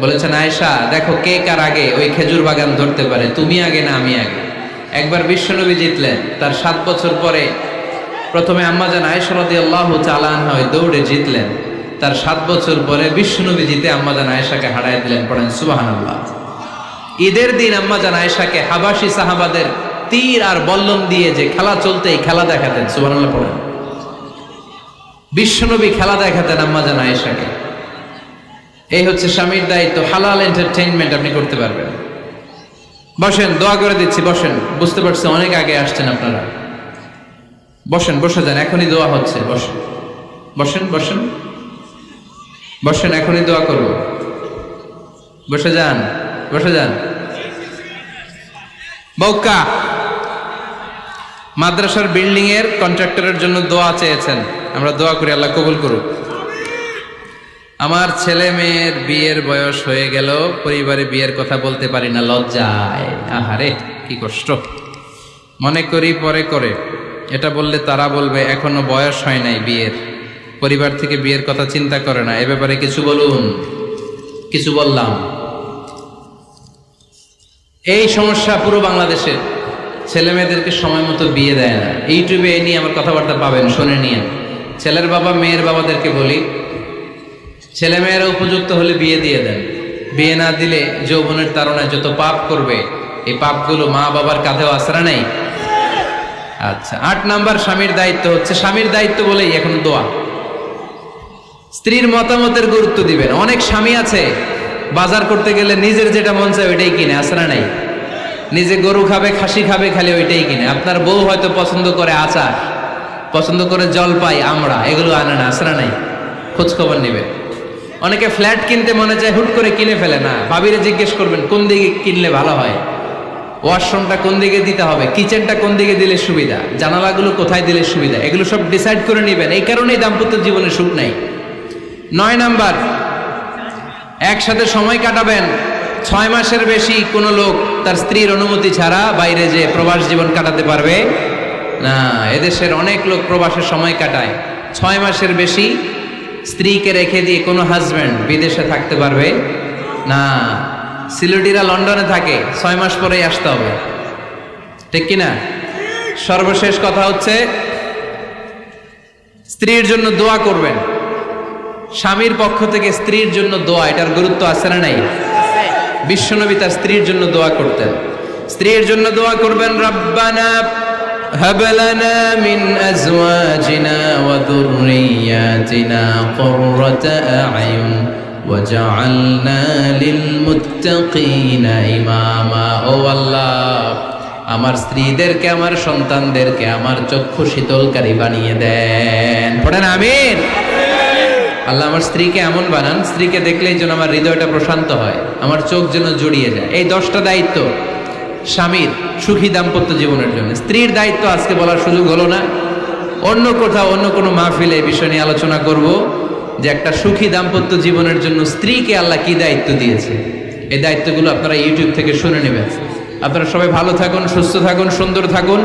বলেছেন আয়েশা দেখো কে কার আগে ওই খেজুর বাগান ধরতে পারে, তুমি আগে না আমি আগে। একবার বিশ্বনবী জিতলেন, তার 7 বছর পরে প্রথমে আম্মা জান আয়েশা রাদিয়াল্লাহু তাআলা আনহা ওই দৌড়ে জিতলেন। তার 7 বছর পরে বিশ্বনবী জিতে আম্মা জান আয়েশাকে হারায় দিলেন। পড়েন সুবহানাল্লাহ। ঈদের দিন আম্মা জান আয়েশাকে হাবাসি সাহাবাদের তীর আর বল্লম দিয়ে যে খেলা চলতেই খেলা দেখাতেন। সুবহানাল্লাহ পড়েন। বিশ্বনবী খেলা দেখাতেন আম্মা জান আয়েশাকে। এই হচ্ছে স্বামীর দায়িত্ব। হালাল এন্টারটেইনমেন্ট আপনি করতে পারবেন। বসেন, দোয়া করে দিচ্ছি, বসেন। বুঝতে পারছি অনেক আগে আসছেন আপনারা। বসেন, বসে যান, এখনই দোয়া হচ্ছে। বসেন বসেন বসেন বসেন, এখনই দোয়া করব। বসে যান, বসে যান। বউকা মাদ্রাসার বিল্ডিং এর কন্ট্রাক্টরের জন্য দোয়া চেয়েছেন, আমরা দোয়া করি আল্লাহ কবুল করুক। আমার ছেলে মেয়ের বিয়ের বয়স হয়ে গেল, পরিবারে বিয়ের কথা বলতে পারি না, লজ্জায়। আহারে কি কষ্ট। মনে করি পরে করে, এটা বললে তারা বলবে এখনো বয়স হয় নাই বিয়ের, পরিবার থেকে বিয়ের কথা চিন্তা করে না। এ ব্যাপারে কিছু বলুন। কিছু বললাম। এই সমস্যা পুরো বাংলাদেশের। ছেলে মেয়েদেরকে সময় মতো বিয়ে দেয় না। ইউটিউবে এই নিয়ে আমার কথাবার্তা পাবেন, শুনে নিয়ে। ছেলের বাবা মেয়ের বাবাদেরকে বলি, ছেলে মেয়েরা উপযুক্ত হলে বিয়ে দিয়ে দেন। বিয়ে না দিলে যৌবনের তাড়নায় যত পাপ করবে, এই পাপগুলো মা বাবার কাঁধেও আশ্রা নেই। আচ্ছা, 8 নাম্বার স্বামীর দায়িত্ব হচ্ছে, স্বামীর দায়িত্ব বলেই এখন দোয়া। স্ত্রীর মতামতের গুরুত্ব দিবেন। অনেক স্বামী আছে বাজার করতে গেলে নিজের যেটা মন চায় ওইটাই কিনে, আশ্রা নাই। নিজে গরু খাবে, খাসি খাবে, খালি ওইটাই কিনে। আপনার বউ হয়তো পছন্দ করে আচার, পছন্দ করে জলপাই, আমড়া, এগুলো আনে না, আশ্রা নাই। খোঁজ খবর নিবে। অনেকে ফ্ল্যাট কিনতে মনে চায়, হুট করে কিনে ফেলে না। ভাবিরে জিজ্ঞেস করবেন কোন দিকে কিনলে ভালো হয়, ওয়াশরুমটা কোন দিকে দিতে হবে, কিচেনটা কোন দিকে দিলে সুবিধা, জানালাগুলো কোথায় দিলে সুবিধা, এগুলো সব ডিসাইড করে নেবেন। এই কারণেই দাম্পত্য জীবনে সুখ নাই। 9 নাম্বার, একসাথে সময় কাটাবেন। 6 মাসের বেশি কোনো লোক তার স্ত্রীর অনুমতি ছাড়া বাইরে যে প্রবাস জীবন কাটাতে পারবে না। এদেশের অনেক লোক প্রবাসে সময় কাটায়। 6 মাসের বেশি স্ত্রীকে রেখে দিয়ে কোনো হাজব্যান্ড বিদেশে থাকতে পারবে না। সিলেটিরা লন্ডনে থাকে, 6 মাস পরেই আসতে হবে, ঠিক কিনা? সর্বশেষ কথা হচ্ছে, স্ত্রীর জন্য দোয়া করবেন। স্বামীর পক্ষ থেকে স্ত্রীর জন্য দোয়া, এটার গুরুত্ব আছে না নাই? বিশ্বনবী তার স্ত্রীর জন্য দোয়া করতেন। স্ত্রীর জন্য দোয়া করবেন, রব্বানা হাব লানা মিন আজওয়াজিনা ওয়া যুররিয়াতিনা কুররাতা আ'য়ুন ওয়াজআলনা লিল মুত্তাকিনা ইমামা। ও আল্লাহ, আমার স্ত্রীদেরকে, আমার সন্তানদেরকে আমার চক্ষু শীতলকারী বানিয়ে দেন। পড়েন আমিন। আল্লাহ আমার স্ত্রীকে এমন বানান, স্ত্রীকে দেখলেই যেন আমার হৃদয়টা প্রশান্ত হয়, আমার চোখ যেন জুড়িয়ে যায়। এই 10টা দায়িত্ব স্বামীর সুখী দাম্পত্য জীবনের জন্য। স্ত্রীর দায়িত্ব আজকে বলার সুযোগ হলো না, অন্য কোথাও অন্য কোনো মাহফিলে এই বিষয় নিয়ে আলোচনা করব, যে একটা সুখী দাম্পত্য জীবনের জন্য স্ত্রীকে আল্লাহ কি দায়িত্ব দিয়েছে। এই দায়িত্বগুলো আপনারা ইউটিউব থেকে শুনে নেবেন। আপনারা সবাই ভালো থাকুন, সুস্থ থাকুন, সুন্দর থাকুন।